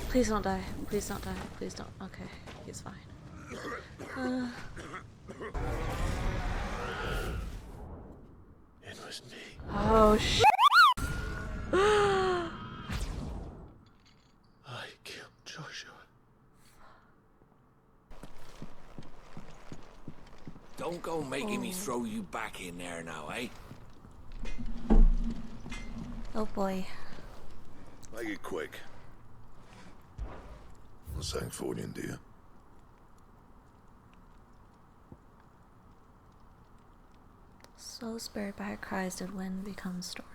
Please don't die. Please don't die. Please don't. Okay, he's fine. It was me. Oh sh. I killed Joshua. Don't go making me throw you back in there now, eh? Oh boy. Make it quick. I'm saying Fordian, do you? So spared by her cries did wind become storm.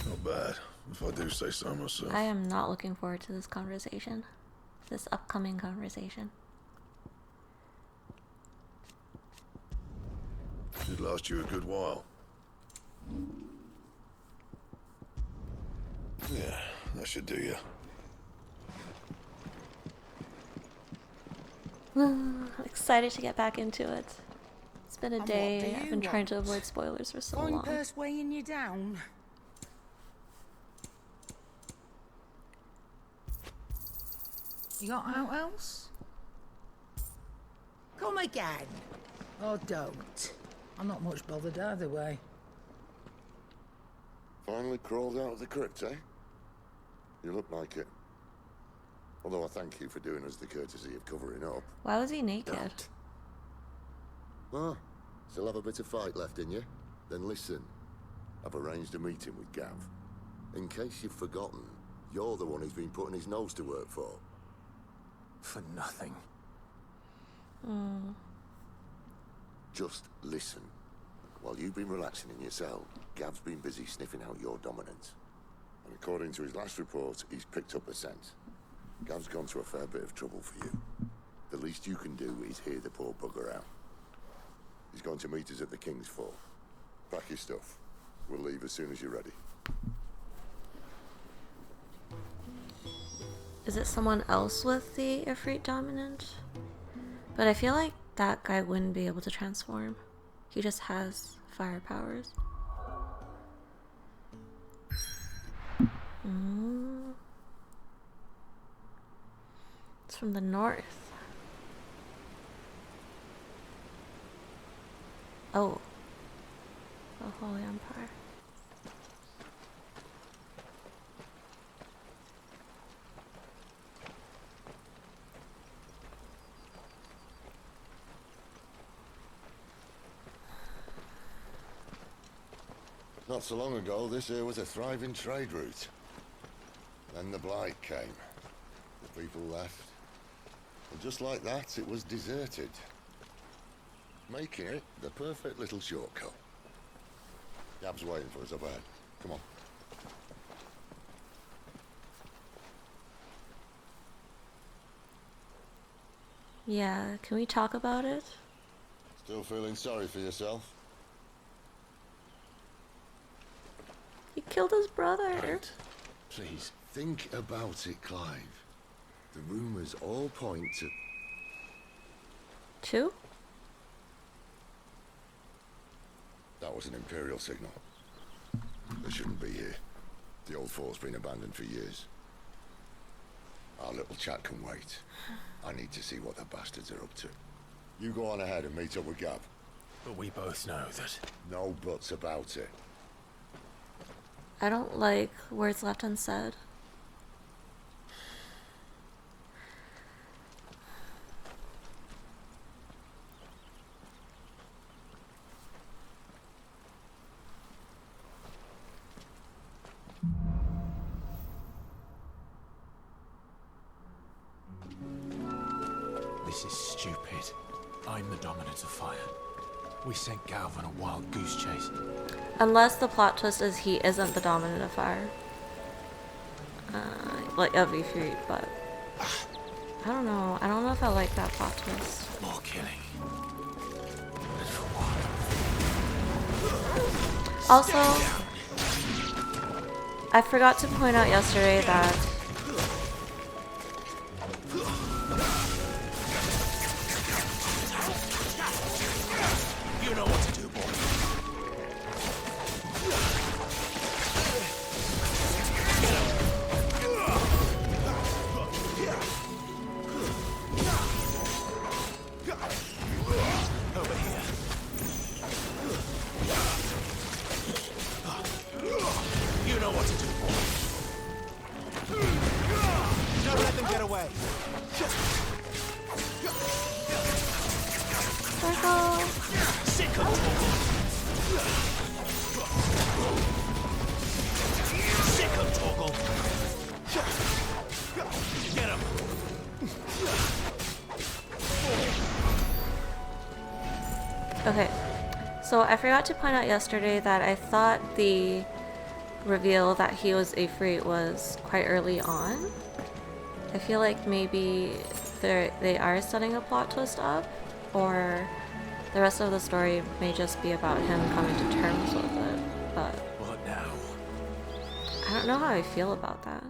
Not bad, if I do say so myself. I am not looking forward to this conversation. This upcoming conversation. Should last you a good while. Yeah, that should do you. I'm excited to get back into it. It's been a And what day. do I've you been trying to want? avoid spoilers for so Fine long. purse weighing you down. You got out else? Come again. Or don't. I'm not much bothered either way. Finally crawled out of the crypt, eh? You look like it. Although I thank you for doing us the courtesy of covering up. Why was he naked? Don't. Ah, still have a bit of fight left in you? Then listen. I've arranged a meeting with Gav. In case you've forgotten, you're the one he's been putting his nose to work for. For nothing. Just listen. While you've been relaxing in your cell, Gav's been busy sniffing out your dominance. And according to his last report, he's picked up a scent. Gav's gone to a fair bit of trouble for you. The least you can do is hear the poor bugger out. He's going to meet us at the King's Fall. Pack your stuff. We'll leave as soon as you're ready. Is it someone else with the Ifrit dominant? But I feel like that guy wouldn't be able to transform. He just has fire powers. It's from the north. Oh. The Holy Empire. Not so long ago, this here was a thriving trade route. Then the Blight came. The people left. And just like that, it was deserted. Making it the perfect little shortcut. Gav's waiting for us up ahead. Come on. Yeah, can we talk about it? Still feeling sorry for yourself? He killed his brother. Right. Please, think about it, Clive. The rumours all point to... Two? That was an Imperial signal. They shouldn't be here. The old fort's been abandoned for years. Our little chat can wait. I need to see what the bastards are up to. You go on ahead and meet up with Gav. But we both know that. No buts about it. I don't like words left unsaid. This is stupid. I'm the dominant of fire. We sent Gav on a wild goose chase. Unless the plot twist is he isn't the dominant of fire. Like of Ifrit, but I don't know. I don't know if I like that plot twist. More killing. And for what? Also, I forgot to point out yesterday that You know what to do, boy. So I forgot to point out yesterday that I thought the reveal that he was Ifrit was quite early on. I feel like maybe they are setting a plot twist up, or the rest of the story may just be about him coming to terms with it, but What now? I don't know how I feel about that.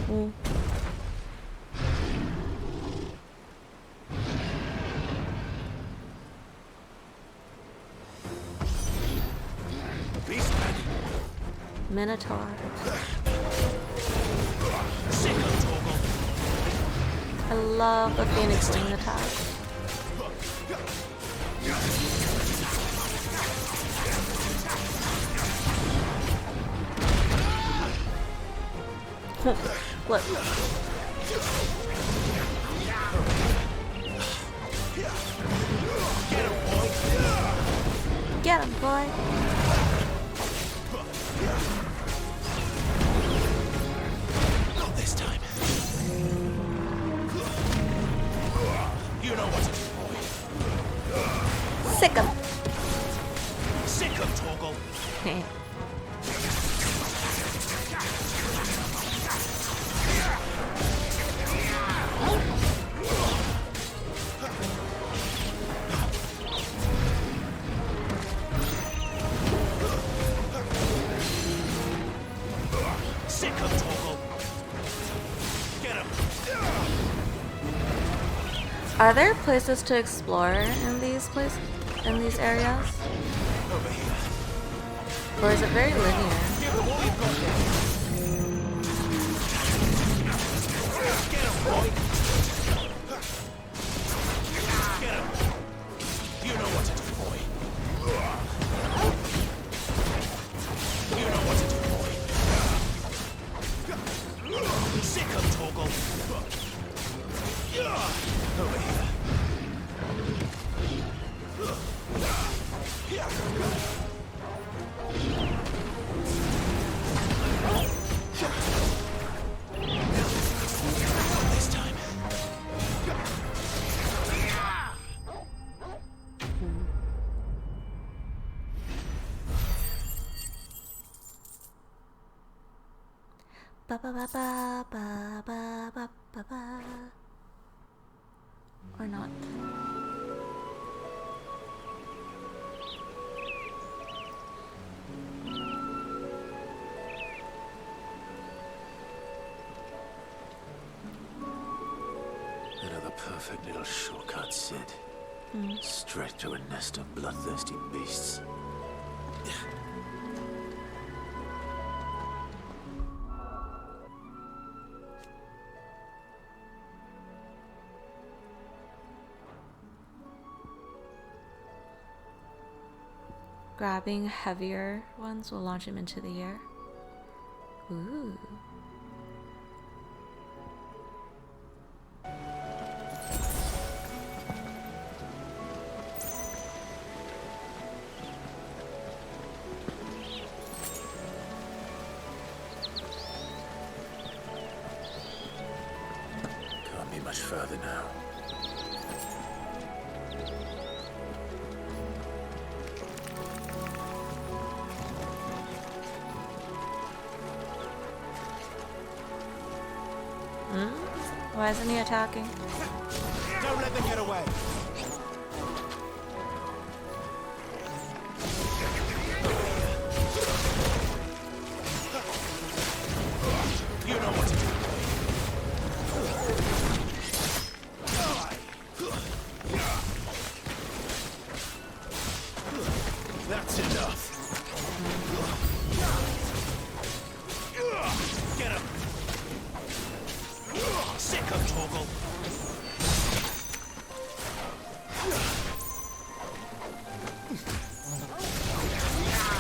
Mm. Beastman! Minotaur. Sick of Torgal! I love the Phoenix Wing attack. Look. Get him, boy. Not this time. You know what to do, boy. Sick him. Sick of Torgal! Sick of Torgal! Get him! Are there places to explore in these areas? Over here. Or is it very linear? Give them all you've got. Get him, boy! Get him! You know what to do, boy. You know what to do, boy. Sick of Torgal! Over here. This time. Ba ba ba ba ba ba ba ba ba. Or not. Another perfect little shortcut, Cid. Straight through a nest of bloodthirsty beasts. Grabbing heavier ones will launch him into the air. Ooh. Can't be much further now. Why isn't he attacking? Don't let them get away! You know what to do. That's enough. Get him. Sick of Torgal.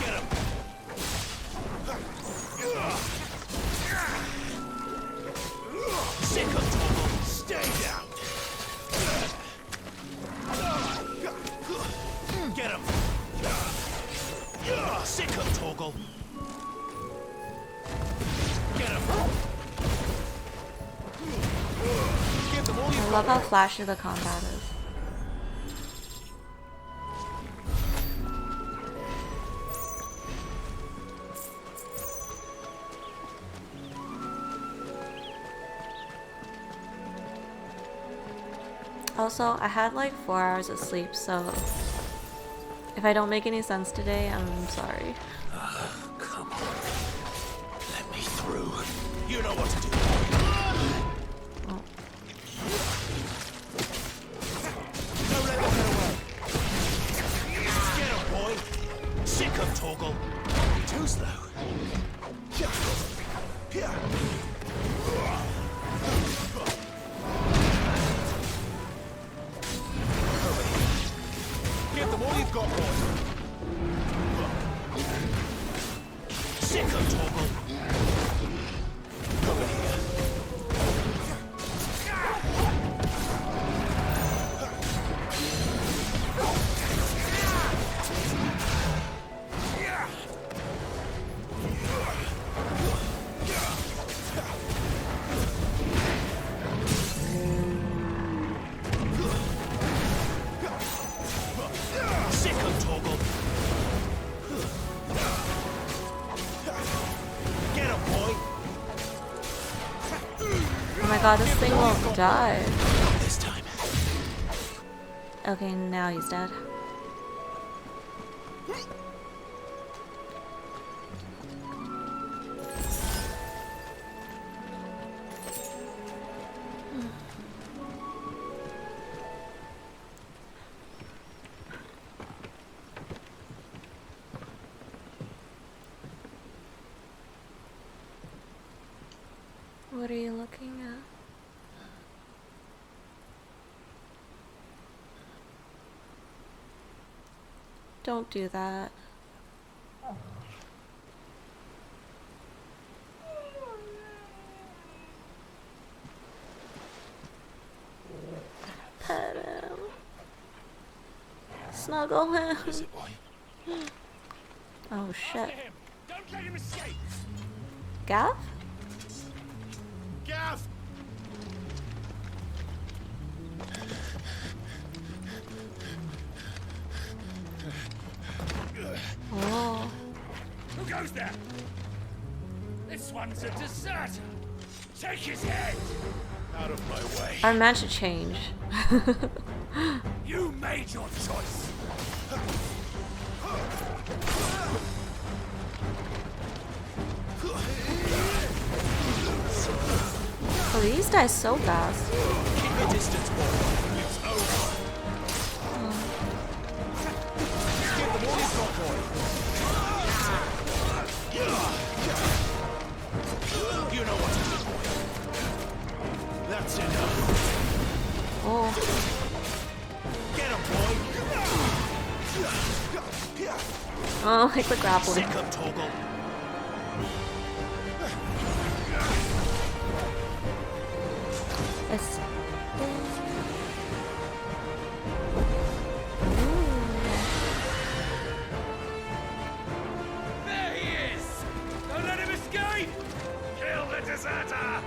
Get him. Sick of Torgal. Stay down. Get him. Sick of Torgal. Get him. Give them all I you've love how got. flashy the combat is. Also, I had like 4 hours of sleep, so if I don't make any sense today, I'm sorry. Come on. Let me through. You know what to do. Oh. Don't let them get away. Get him, boy. Sick of Torgal. Too slow. Here. Give them all you've got, boy. Sick of Torgal. Over here. Sick of Torgal. Get him, boy. Oh my god, this thing won't die. This time. Okay, now he's dead. What are you looking at? Don't do that. Pet him. Snuggle him. Is it, boy? Oh shit. Don't let him escape. Gav? Gav! Oh. Who goes there? This one's a deserter. Take his head. Out of my way. Our match should change. You made your choice. Oh, these die so fast. Keep your distance, boy. It's over. Give them all you've got, boy. You know what to do, boy. That's enough. Oh. Get him, boy. Oh, like the grappling. Sick of Torgal. It's... There he is! Don't let him escape! Kill the deserter!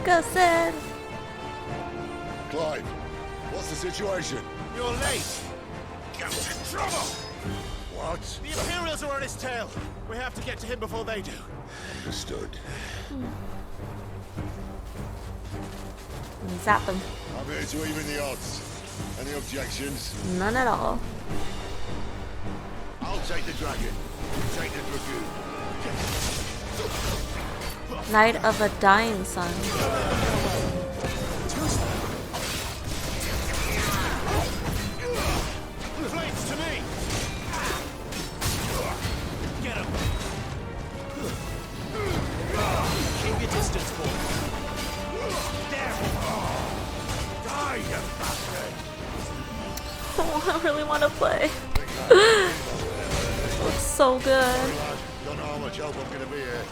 Go, Cid! Clive, what's the situation? You're late! Captain Trouble! What? The Imperials are on his tail! We have to get to him before they do. Understood. Zap them. I'm here to even the odds. Any objections? None at all. I'll take the dragon. Take the dragoon. Night of a Dying Sun. Flames to me! Get him! Keep your distance, boy. There! Die, you bastard! Oh, I really want to play. Looks so good. Don't know how much help I'm gonna be here.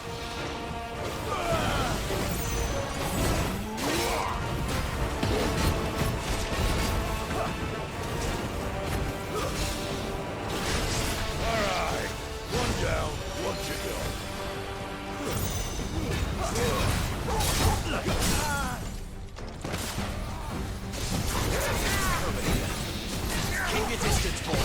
Alright. One down, one to go. Keep your distance, boy.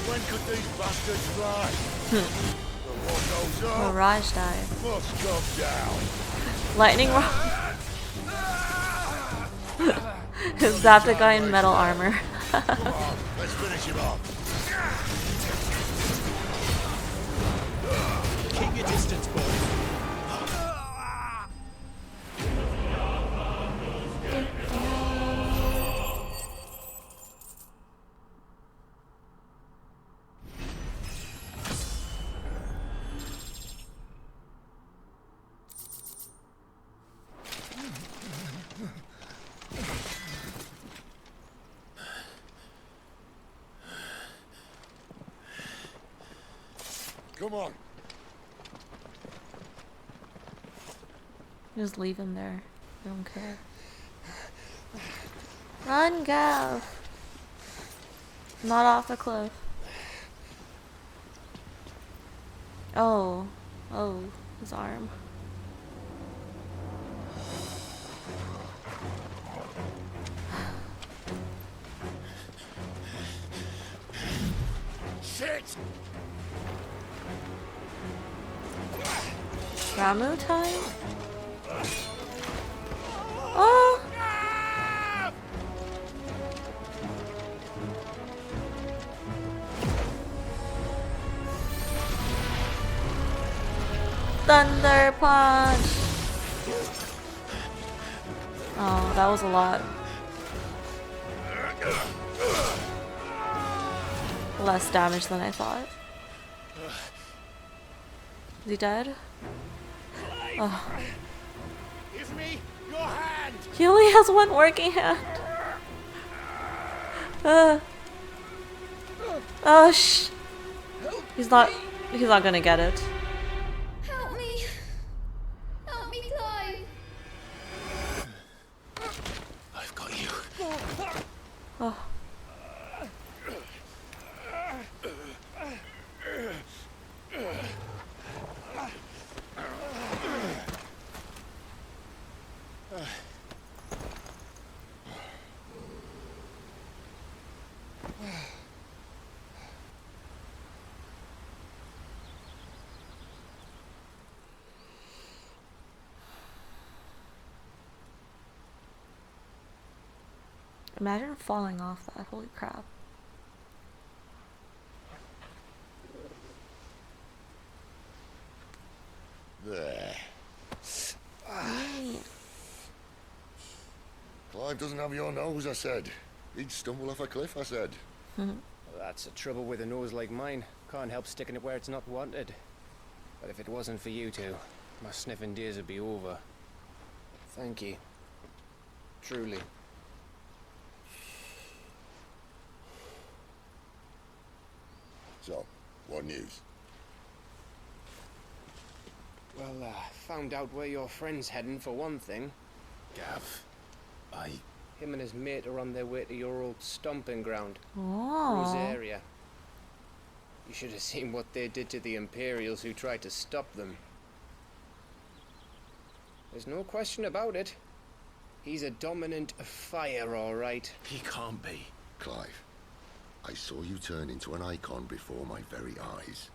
When could these bastards fly? The war goes up, Mirage dive. must come down. Lightning rock. Zapped a guy in metal armor. Come on, let's finish him off. Keep your distance, boys. Come on. Just leave him there. I don't care. Run, Gav! Not off the cliff. Oh. Oh, his arm. Shit! Ramu time? Oh! Thunder punch! Oh, that was a lot. Less damage than I thought. Is he dead? Oh. Give me your hand! He only has one working hand. Oh He's not gonna get it. Help me! Help me, Clive! I've got you. Oh. Imagine falling off that, holy crap. There. Clive doesn't have your nose, I said. He'd stumble off a cliff, I said. Well, that's the trouble with a nose like mine. Can't help sticking it where it's not wanted. But if it wasn't for you two, my sniffing days would be over. Thank you. Truly. So, what news? Well, found out where your friend's heading for one thing. Gav, Him and his mate are on their way to your old stomping ground, Oh. Rosaria. You should have seen what they did to the Imperials who tried to stop them. There's no question about it. He's a dominant fire, all right. he can't be. Clive, I saw you turn into an icon before my very eyes.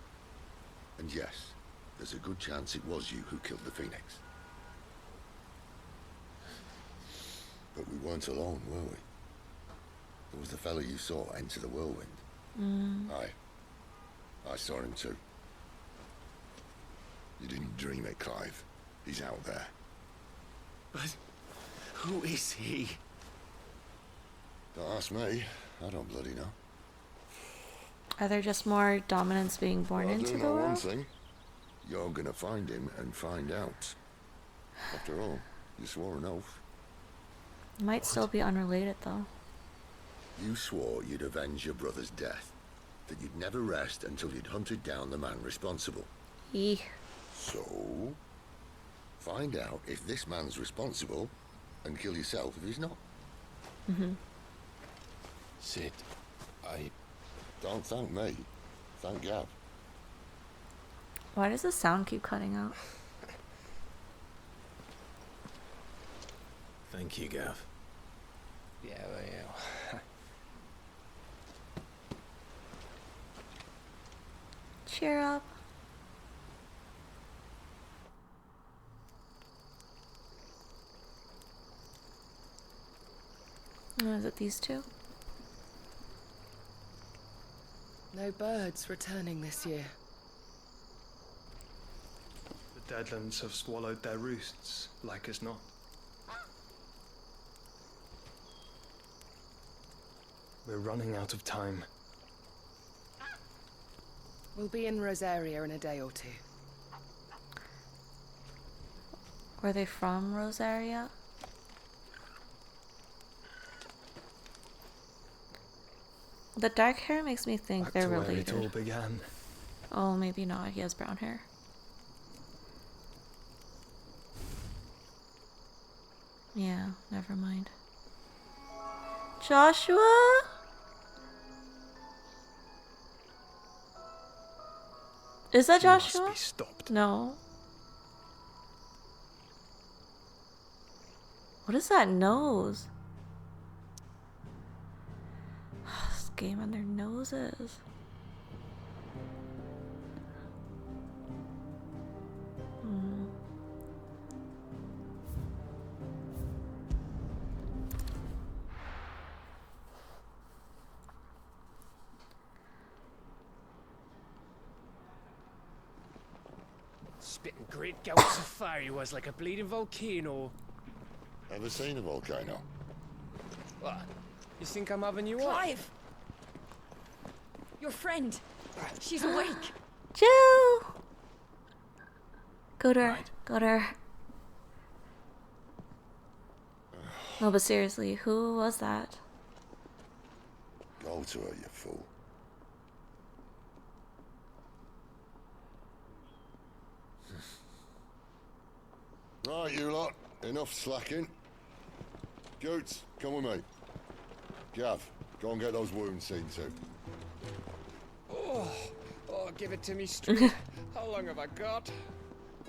And yes, there's a good chance it was you who killed the Phoenix. But we weren't alone, were we? There was the fellow you saw enter the whirlwind. I saw him too. You didn't dream it, Clive. He's out there. But who is he? Don't ask me. I don't bloody know. Are there just more dominants being born Well, I into do the know one world? thing. You're gonna find him and find out. After all, you swore an oath. Might still be unrelated though. You swore you'd avenge your brother's death. That you'd never rest until you'd hunted down the man responsible. Eeh. So, find out if this man's responsible and kill yourself if he's not. Cid, Don't thank me. Thank Gav. Why does the sound keep cutting out? thank you, Gav. Yeah, well, yeah. cheer up. Oh, is it these two? No birds returning this year. The Deadlands have swallowed their roosts, like as not. We're running out of time. We'll be in Rosaria in a day or two. Were they from Rosaria? The dark hair makes me think Back they're to where related. it all began. Oh, maybe not. He has brown hair. Yeah, never mind. Joshua? Is that He must Joshua? be stopped. No. What is that nose? This game and their noses. Spitting great gouts of fire he was, like a bleeding volcano. Ever seen a volcano? What? You think I'm having you on? Clive! Your friend. She's awake. Jill! Go to her. Go to her. No, but seriously, who was that? Go to her, you fool. Right, you lot. Enough slacking. Goots, come with me. Gav, go and get those wounds seen to. Oh, give it to me straight. How long have I got?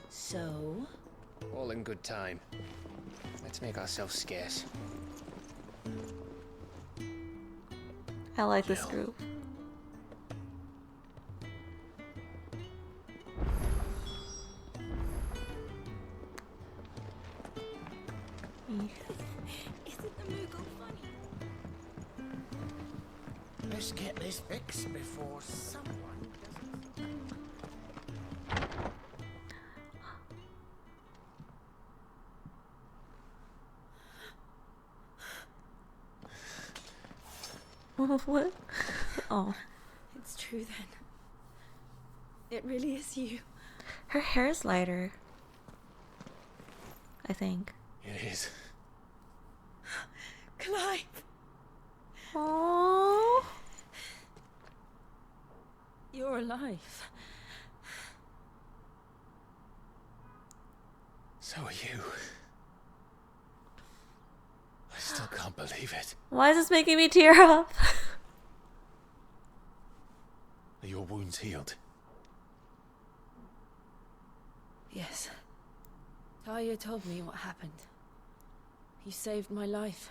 So? All in good time. Let's make ourselves scarce. I like this group. Isn't the Moogle funny? Let's get this fixed before someone What? Oh. It's true then. It really is you. Her hair is lighter. I think. It is. Clive! Oh. You're alive. So are you. I still can't believe it. Why is this making me tear up? Are your wounds healed? Yes. Talia told me what happened. You saved my life.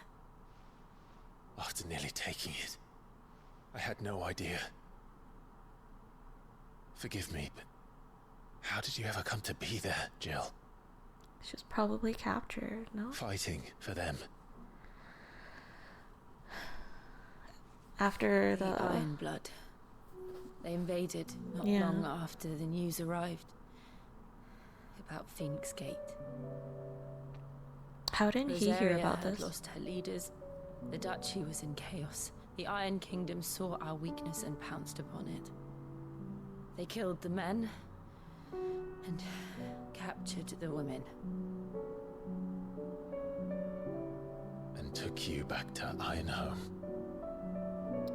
After nearly taking it, I had no idea. Forgive me, but how did you ever come to be there, Jill? She was probably captured, no? Fighting for them. After The the Iron Blood. They invaded not Yeah. long after the news arrived. About Phoenix Gate. How didn't he hear Rosaria about had this? lost her leaders. The Duchy was in chaos. The Iron Kingdom saw our weakness and pounced upon it. They killed the men and captured the women. And took you back to Ironhome.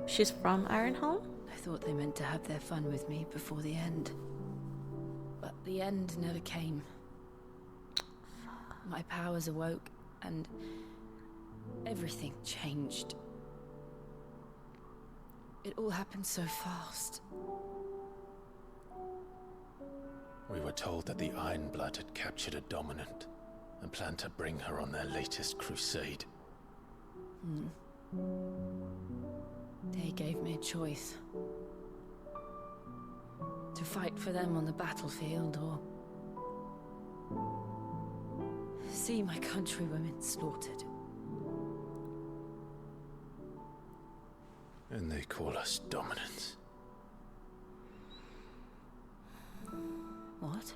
She's from Ironhome? I thought they meant to have their fun with me before the end. But the end never came. My powers awoke and everything changed. It all happened so fast. We were told that the Iron Blood had captured a dominant and planned to bring her on their latest crusade. They gave me a choice. To fight for them on the battlefield, or see my countrywomen slaughtered. And they call us dominants. What?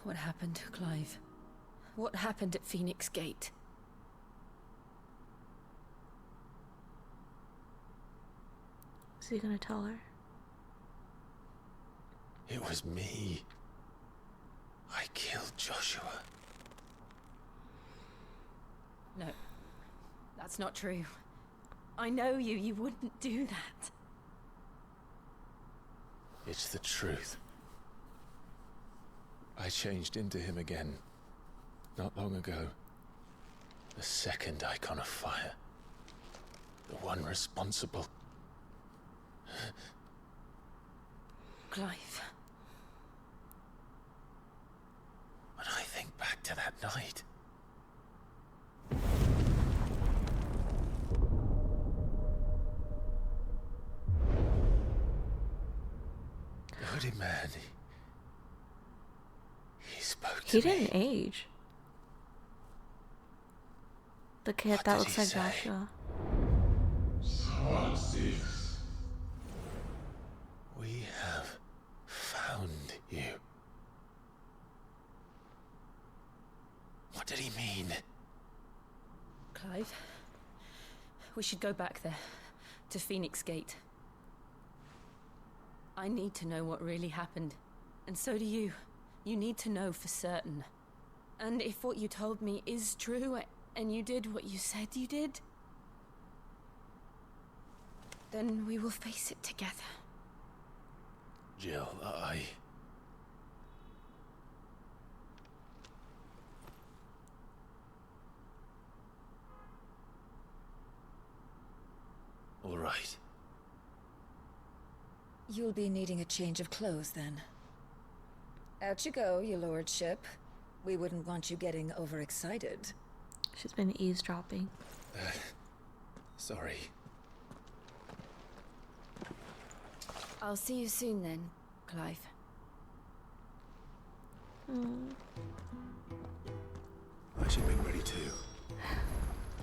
What happened, Clive? What happened at Phoenix Gate? Is he gonna tell her? It was me. I killed Joshua. No, that's not true. I know you. You wouldn't do that. It's the truth. I changed into him again, not long ago. The second icon of fire. The one responsible. Clive. When I think back to that night... The hooded man, he spoke to He me. didn't age. The kid What that did looks he like say? Joshua. We have found you. What did he mean? Clive, we should go back there, to Phoenix Gate. I need to know what really happened, and so do you. You need to know for certain. And if what you told me is true, and you did what you said you did, then we will face it together. Jill, All right. You'll be needing a change of clothes, then. Out you go, your lordship. We wouldn't want you getting overexcited. She's been eavesdropping. Sorry. I'll see you soon then, Clive. I should make ready too.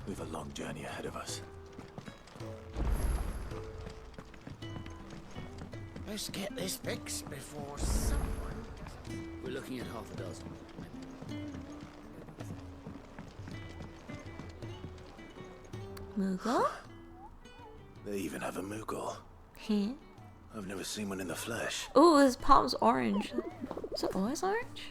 We've a long journey ahead of us. Let's get this fixed before someone... We're looking at half a dozen. Moogle? They even have a Moogle. He? I've never seen one in the flesh. Ooh, his palm's orange. Is it always orange?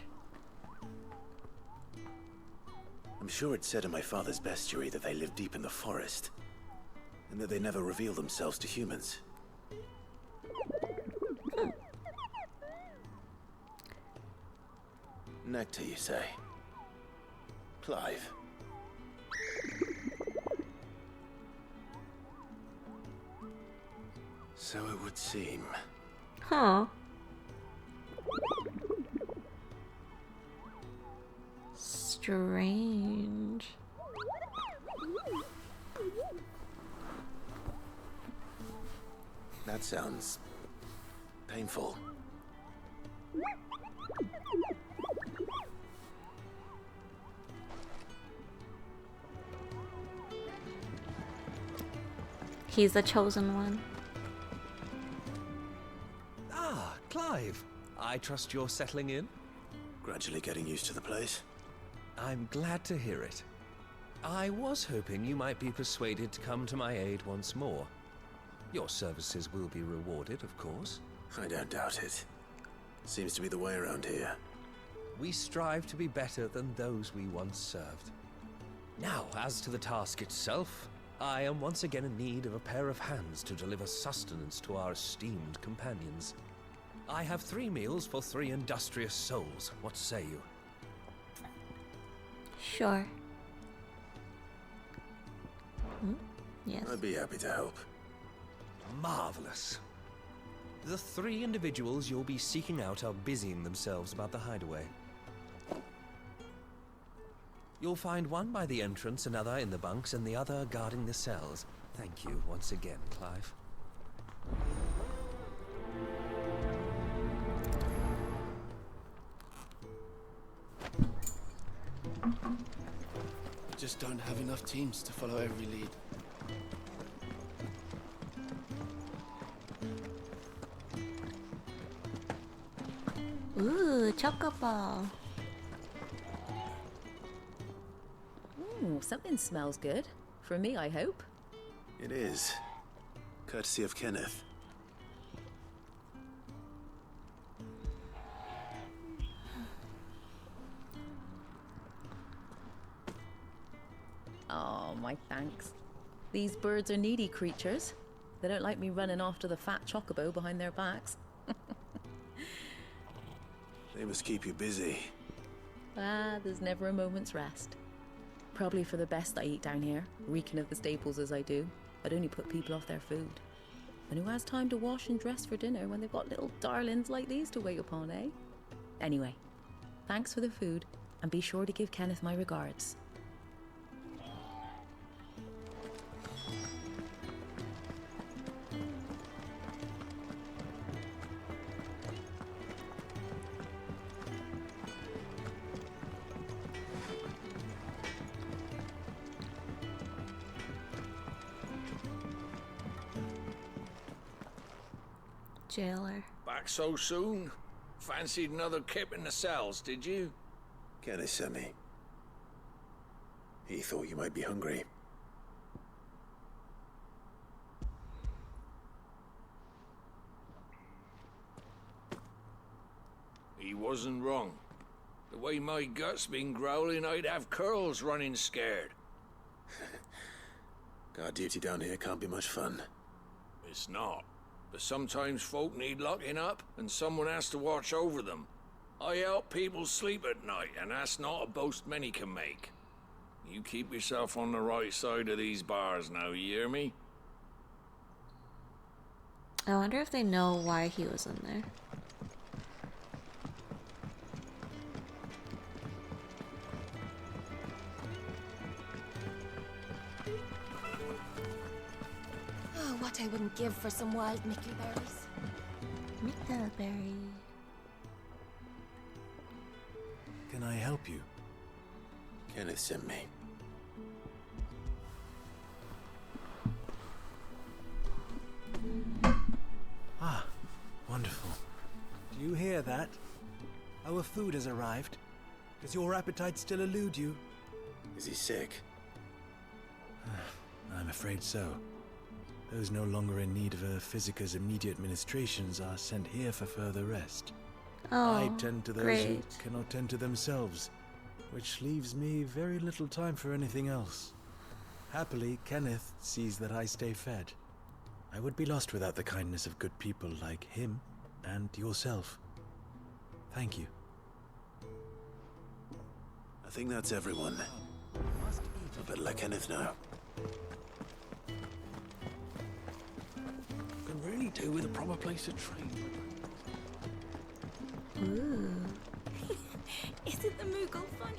I'm sure it said in my father's bestiary that they live deep in the forest, and that they never reveal themselves to humans. Nectar, you say? Clive. So it would seem. Huh. Strange. That sounds painful. He's the chosen one. Ah, Clive. I trust you're settling in? Gradually getting used to the place. I'm glad to hear it. I was hoping you might be persuaded to come to my aid once more. Your services will be rewarded, of course. I don't doubt it. Seems to be the way around here. We strive to be better than those we once served. Now, as to the task itself, I am once again in need of a pair of hands to deliver sustenance to our esteemed companions. I have 3 meals for 3 industrious souls. What say you? Sure. Yes. I'd be happy to help. Marvelous. The 3 individuals you'll be seeking out are busying themselves about the hideaway. You'll find one by the entrance, another in the bunks, and the other guarding the cells. Thank you once again, Clive. Just don't have enough teams to follow every lead. Ooh, chocobo. Ooh, something smells good. For me, I hope. It is. Courtesy of Kenneth. Oh, my thanks. These birds are needy creatures. They don't like me running after the fat chocobo behind their backs. They must keep you busy. Ah, there's never a moment's rest. Probably for the best I eat down here, reeking of the staples as I do. I'd only put people off their food. And who has time to wash and dress for dinner when they've got little darlings like these to wait upon, eh? Anyway, thanks for the food, and be sure to give Kenneth my regards. Jailer. Back so soon? Fancied another kip in the cells, did you? Kenneth sent me. He thought you might be hungry. He wasn't wrong. The way my gut's been growling, I'd have curls running scared. Guard duty down here can't be much fun. It's not. But sometimes folk need locking up, and someone has to watch over them. I help people sleep at night, and that's not a boast many can make. You keep yourself on the right side of these bars now, you hear me? I wonder if they know why he was in there. Oh, what I wouldn't give for some wild mickleberries. Mickleberry. Can I help you? Kenneth sent me. Ah, wonderful. Do you hear that? Our food has arrived. Does your appetite still elude you? Is he sick? I'm afraid so. Those no longer in need of a physicus immediate ministrations are sent here for further rest. Oh, I tend to those great. who cannot tend to themselves, which leaves me very little time for anything else. Happily, Kenneth sees that I stay fed. I would be lost without the kindness of good people like him and yourself. Thank you. I think that's everyone. I better let Kenneth know. Can really do with a proper place to train. Ooh. Isn't the Moogle funny?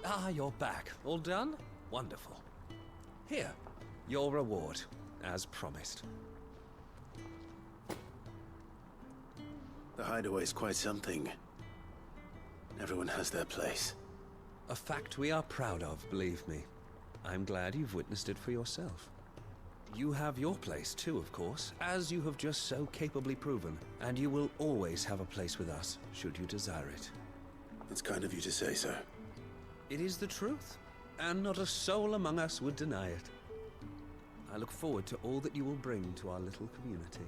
Ah, you're back. All done? Wonderful. Here, your reward, as promised. The hideaway's quite something. Everyone has their place. A fact we are proud of, believe me. I'm glad you've witnessed it for yourself. You have your place too, of course, as you have just so capably proven, and you will always have a place with us, should you desire it. It's kind of you to say so. It is the truth, and not a soul among us would deny it. I look forward to all that you will bring to our little community.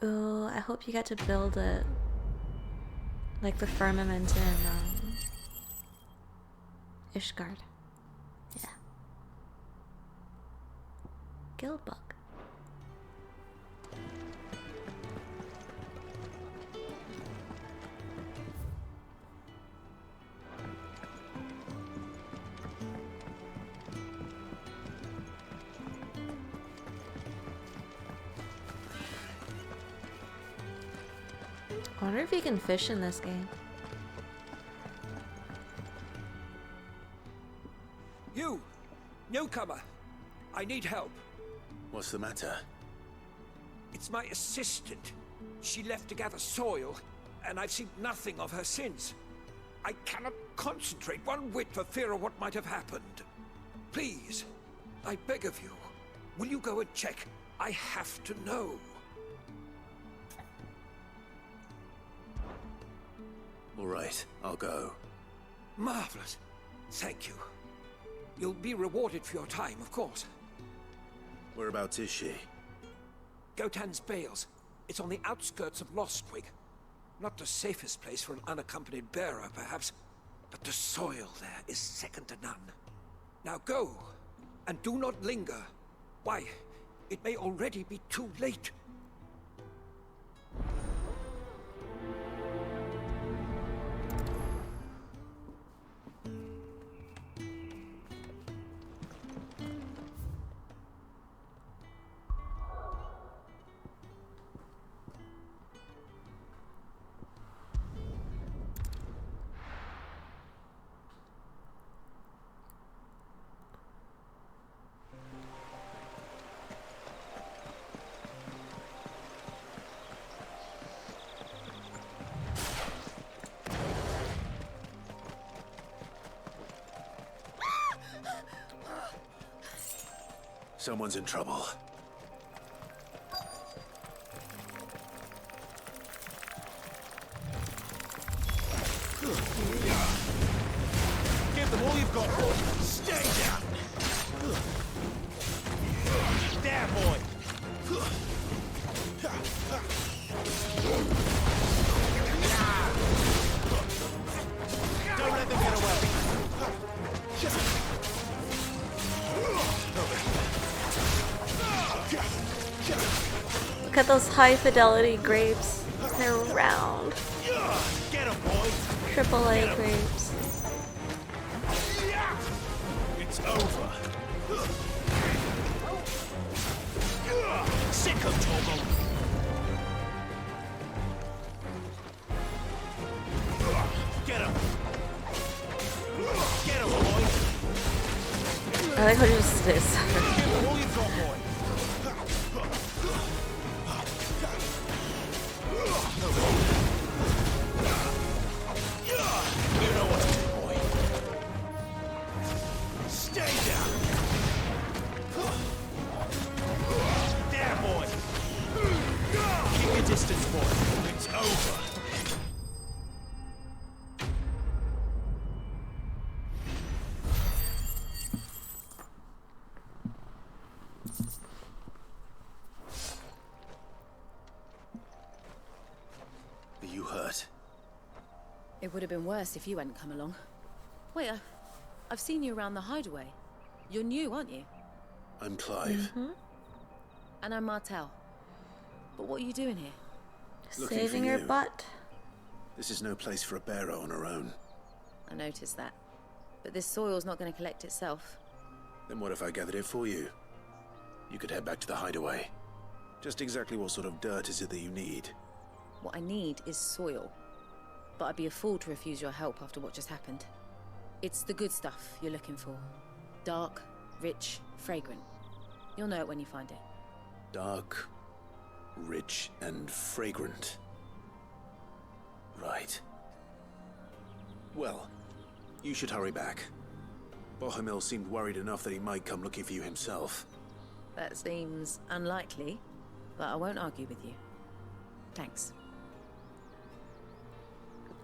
Ooh, I hope you get to build it. Like the firmament in Ishgard. Yeah. Guildbug. I wonder if you can fish in this game. You! Newcomer! I need help. What's the matter? It's my assistant. She left to gather soil, and I've seen nothing of her since. I cannot concentrate one whit for fear of what might have happened. Please, I beg of you, will you go and check? I have to know. All right, I'll go. Marvelous. Thank you. You'll be rewarded for your time, of course. Whereabouts is she? Gotan's Bales. It's on the outskirts of Lostwig. Not the safest place for an unaccompanied bearer, perhaps, but the soil there is second to none. Now go, and do not linger. Why, it may already be too late. Someone's in trouble. Give them all you've got, boy. Stay down. There, boy. Don't let them get away. Look at those high fidelity grapes. They're round. Get 'em, boy. Triple A grapes. It's over. Sick of Togo. Get him. Get him, boy. I like how he just is. Give him all you've got, boy. You know what to do, boy. Stay down. There, boy. Keep your distance, boy. It's over. Are you hurt? It would have been worse if you hadn't come along. Wait, I've seen you around the hideaway. You're new, aren't you? I'm Clive. And I'm Martel. But what are you doing here? Looking for Saving your you. butt. This is no place for a bearer on her own. I noticed that. But this soil's not going to collect itself. Then what if I gathered it for you? You could head back to the hideaway. Just exactly what sort of dirt is it that you need? What I need is soil. But I'd be a fool to refuse your help after what just happened. It's the good stuff you're looking for. Dark, rich, fragrant. You'll know it when you find it. Dark, rich, and fragrant. Right. Well, you should hurry back. Bohemil seemed worried enough that he might come looking for you himself. That seems unlikely, but I won't argue with you. Thanks.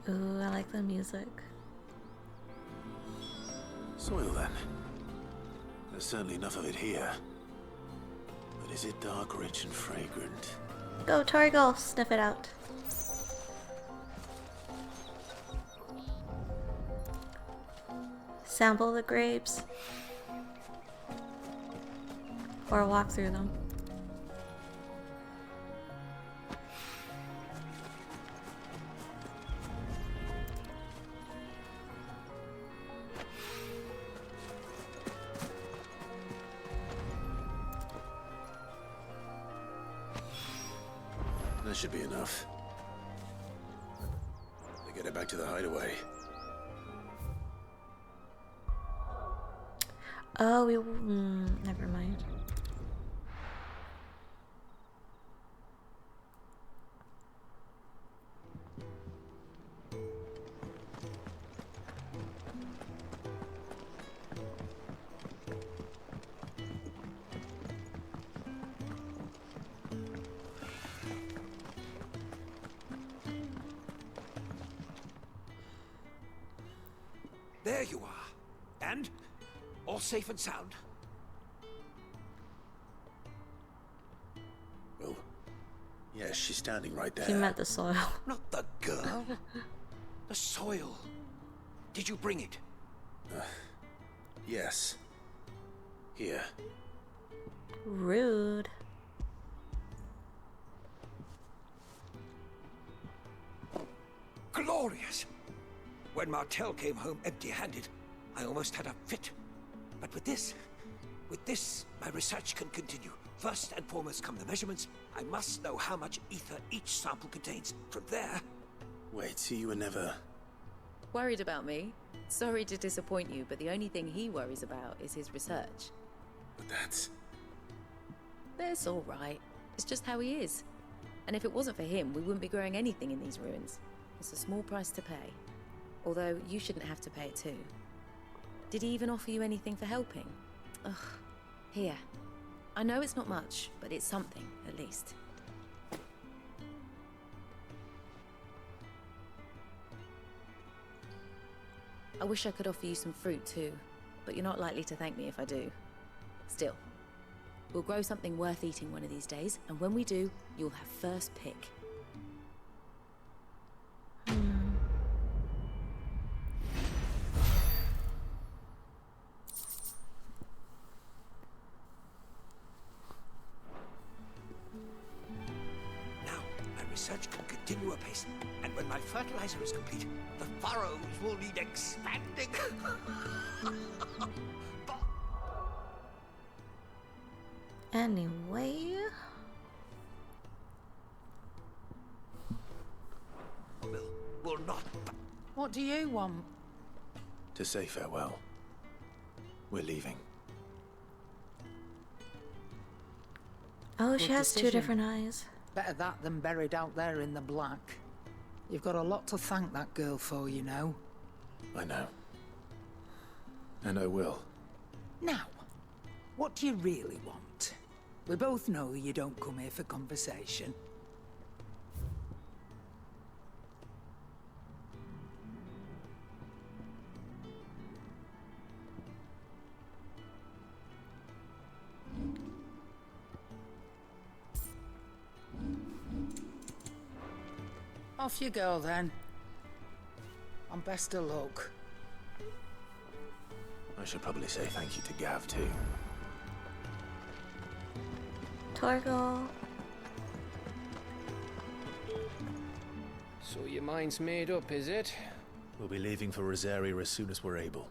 Ooh, I like the music. Soil, then. There's certainly enough of it here. But is it dark, rich, and fragrant? Go, Torgal, sniff it out. Sample the grapes. Or walk through them. That should be enough. back to the hideaway. Oh, never mind. There you are. And? All safe and sound? Well, yes, she's standing right there. He meant the soil. Not the girl. The soil. Did you bring it? Yes. Here. Rude. Glorious! When Martel came home empty-handed, I almost had a fit. But with this, my research can continue. First and foremost come the measurements. I must know how much ether each sample contains. From there... Wait, so you were never... Worried about me? Sorry to disappoint you, but the only thing he worries about is his research. But that's... That's all right. It's just how he is. And if it wasn't for him, we wouldn't be growing anything in these ruins. It's a small price to pay. Although, you shouldn't have to pay it too. Did he even offer you anything for helping? Ugh. Here. I know it's not much, but it's something, at least. I wish I could offer you some fruit too, but you're not likely to thank me if I do. Still, we'll grow something worth eating one of these days, and when we do, you'll have first pick. Research can continue apace, and when my fertilizer is complete, the furrows will need expanding. Anyway... Will not... What do you want? To say farewell. We're leaving. Oh, she Good has two decision. different eyes. Better that than buried out there in the black. You've got a lot to thank that girl for, you know. I know. And I will. Now, what do you really want? We both know you don't come here for conversation. Off you go, then. And best of luck. I should probably say thank you to Gav, too. Torgal. So your mind's made up, is it? We'll be leaving for Rosaria as soon as we're able.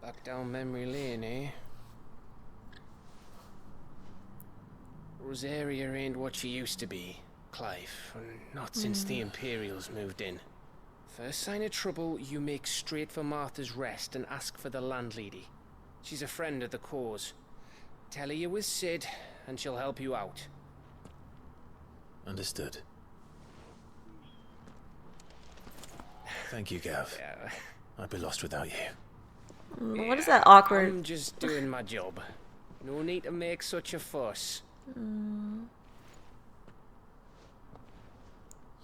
Back down memory lane, eh? Rosaria ain't what she used to be, Clive. Not since the Imperials moved in. First sign of trouble, you make straight for Martha's Rest and ask for the landlady. She's a friend of the cause. Tell her you're with Cid, and she'll help you out. Understood. Thank you, Gav. Yeah. I'd be lost without you. What is that awkward? I'm just doing my job. No need to make such a fuss.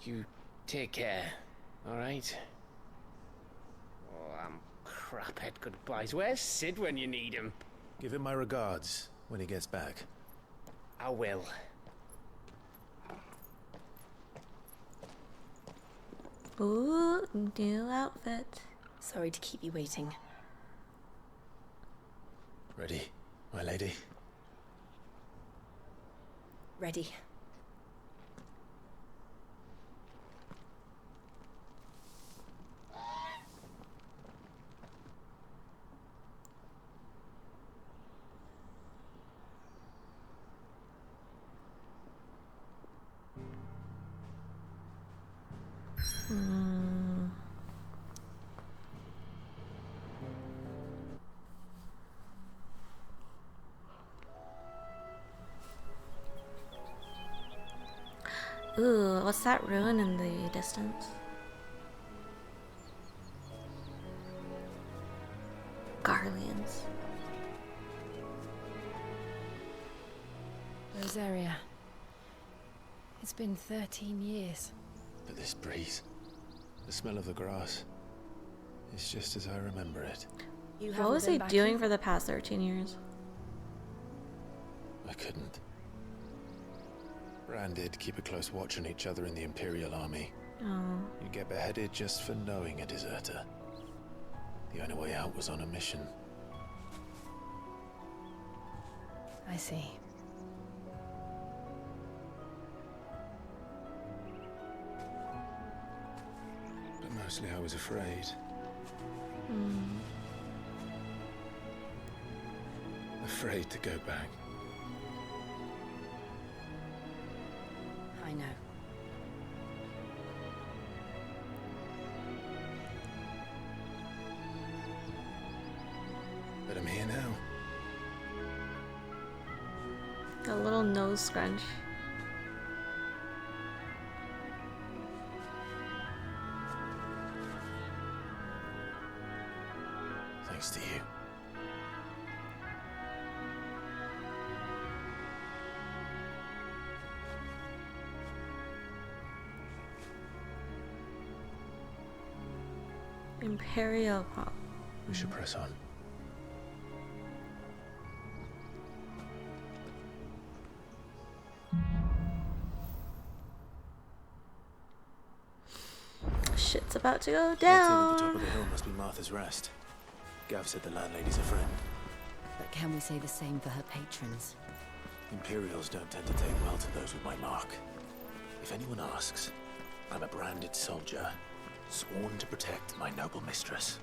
You take care, alright? Oh, I'm crap at goodbyes. Where's Cid when you need him? Give him my regards when he gets back. I will. Ooh, new outfit. Sorry to keep you waiting. Ready, my lady? Ready. Ooh, what's that ruin in the distance? Garlands. Rosaria. It's been 13 years. But this breeze, the smell of the grass, it's just as I remember it. What was he doing for the past 13 years? I couldn't. Bran did keep a close watch on each other in the Imperial Army. Oh. You'd get beheaded just for knowing a deserter. The only way out was on a mission. I see. But mostly I was afraid. Afraid to go back. I know. But I'm here now. A little nose scrunch. Thanks to you. Imperial pop. We should press on. Shit's about to go That inn at the down. top of the hill must be Martha's Rest. Gav said the landlady's a friend. But can we say the same for her patrons? Imperials don't tend to take well to those with my mark. If anyone asks, I'm a branded soldier, sworn to protect my noble mistress.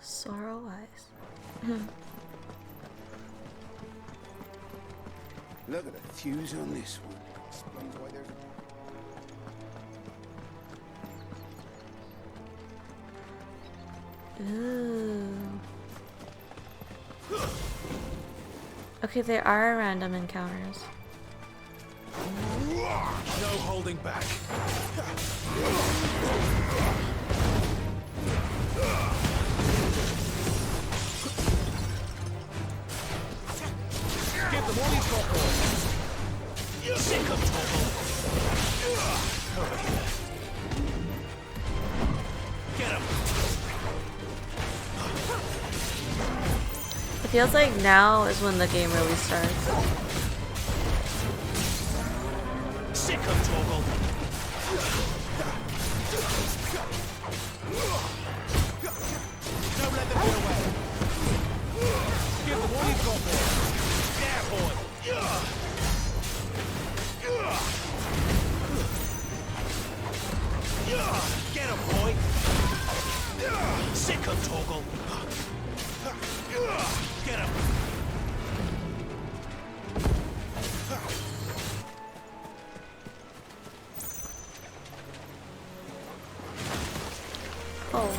Sorrow wise. Look at the fuse on this one. Explains why there's... Ooh. Okay, there are random encounters. No holding back. Give them all you've got, boys. Sick of trouble. Over here. Get him. It feels like now is when the game really starts. Sick of trouble. Don't let them get away. Give them all you've got, boys. Yeah, boy. Get him, boy. Sick of toggle. Get him. Oh.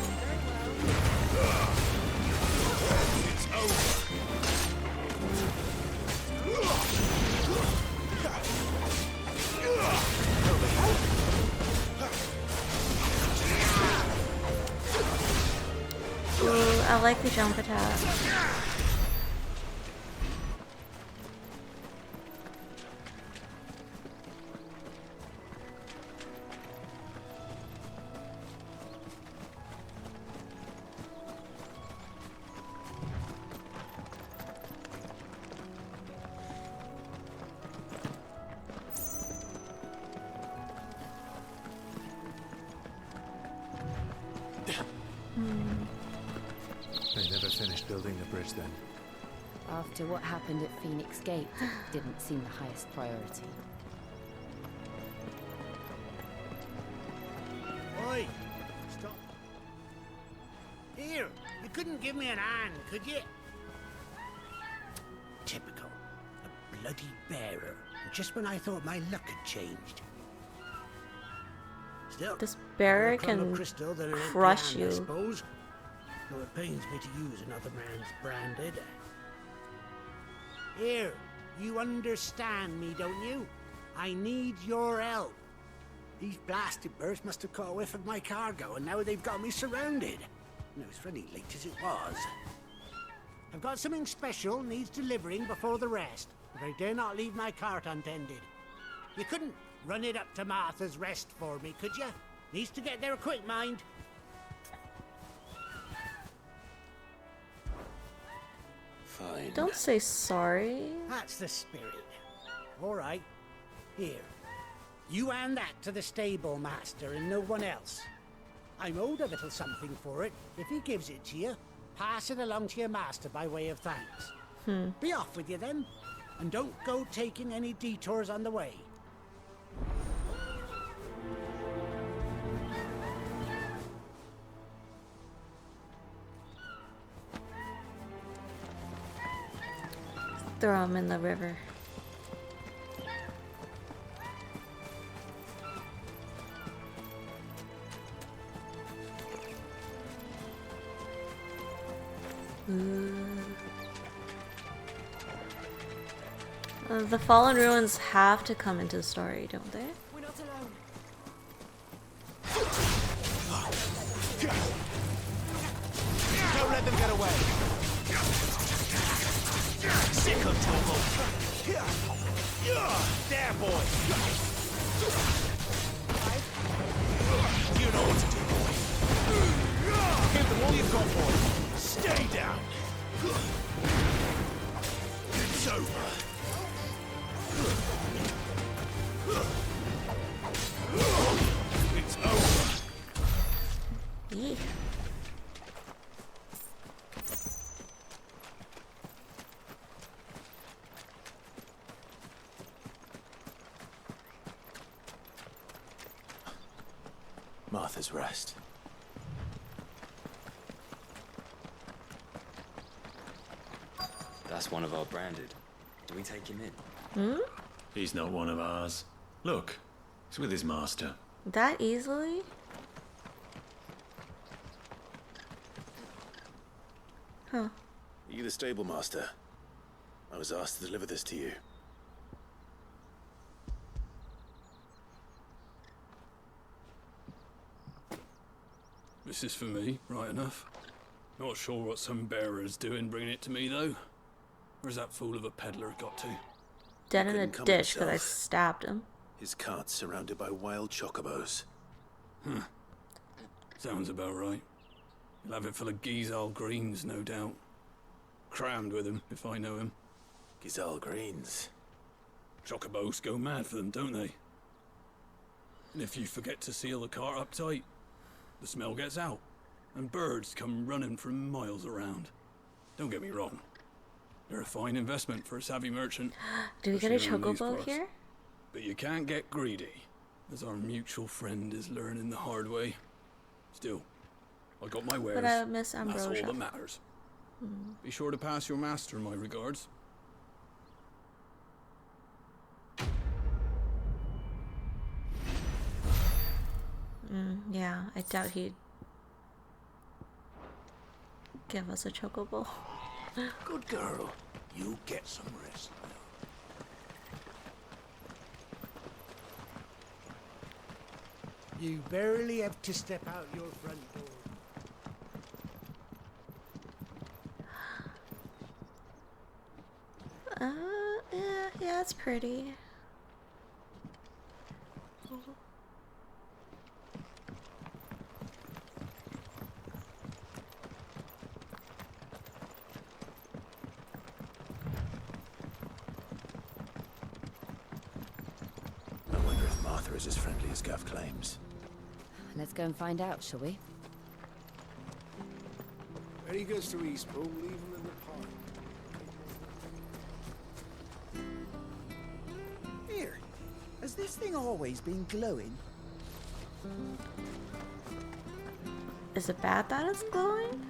It's over. Ooh, I like the jump attack. They never finished building the bridge then. After what happened at Phoenix Gate, it didn't seem the highest priority. Oi! Stop. Here, you couldn't give me an hand, could you? Typical. A bloody bearer. Just when I thought my luck had changed. Still, This bearer a crumb of can crystal that it ain't crush beyond, I you. suppose. though it pains me to use another man's branded. Here, you understand me, don't you? I need your help. These blasted birds must have caught a whiff of my cargo, and now they've got me surrounded. No, it's really late as it was. I've got something special needs delivering before the rest, but I dare not leave my cart untended. You couldn't run it up to Martha's Rest for me, could you? Needs to get there quick, mind. Fine. Don't say sorry. That's the spirit. All right. Here. You hand that to the stable master and no one else. I'm owed a little something for it. If he gives it to you, pass it along to your master by way of thanks. Be off with you then, and don't go taking any detours on the way. Throw him in the river. The fallen ruins have to come into the story, don't they? We're not alone. Don't let them get away. Sick of trouble. There, boy. You know what to do, boy. Give them all you've got, boy. Stay down. It's over. It's over. Yeah. Martha's Rest. That's one of our branded. Do we take him in? He's not one of ours. Look, he's with his master. That easily? Huh. Are you the stable master? I was asked to deliver this to you. This is for me, right enough. Not sure what some bearer's doing bringing it to me, though. Where's that fool of a peddler got to? Dead in a Couldn't come ditch because I himself. stabbed him. His cart's surrounded by wild chocobos. Sounds about right. He'll have it full of Gizal greens, no doubt. Crammed with him, if I know him. Gizal greens. Chocobos go mad for them, don't they? And if you forget to seal the cart up tight, the smell gets out, and birds come running from miles around. Don't get me wrong. They're a fine investment for a savvy merchant. Do we get a especially on these chocobo parts. here? But you can't get greedy, as our mutual friend is learning the hard way. Still, I got my wares. But I miss and that's all ambrosia. that matters. Be sure to pass your master my regards. Yeah, I doubt he'd give us a chocobo. Good girl. You get some rest now. You barely have to step out your front door. Yeah, it's pretty. I wonder if Martha is as friendly as Gav claims. Let's go and find out, shall we? When he goes to Eastpool, leave him in the park. Here, has this thing always been glowing? Is it bad that it's glowing?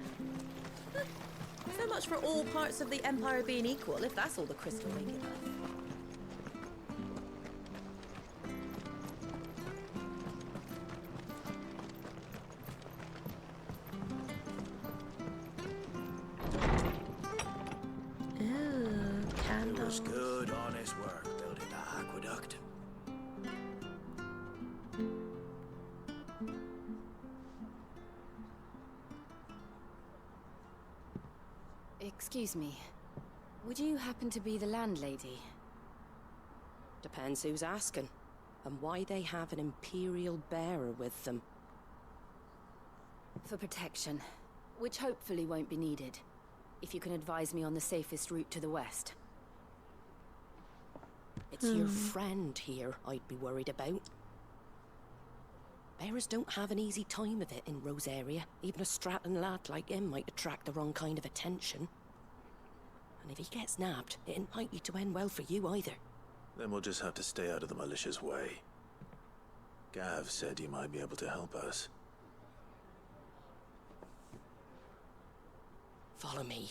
So much for all parts of the Empire being equal, if that's all the crystal make it of. was good, honest work building that aqueduct. Excuse me. Would you happen to be the landlady? Depends who's asking, and why they have an Imperial bearer with them. For protection, which hopefully won't be needed. If you can advise me on the safest route to the west. It's your friend here I'd be worried about. Bearers don't have an easy time of it in Rose area. Even a Stratton lad like him might attract the wrong kind of attention. And if he gets nabbed, it ain't likely to end well for you either. Then we'll just have to stay out of the malicious way. Gav said he might be able to help us. Follow me.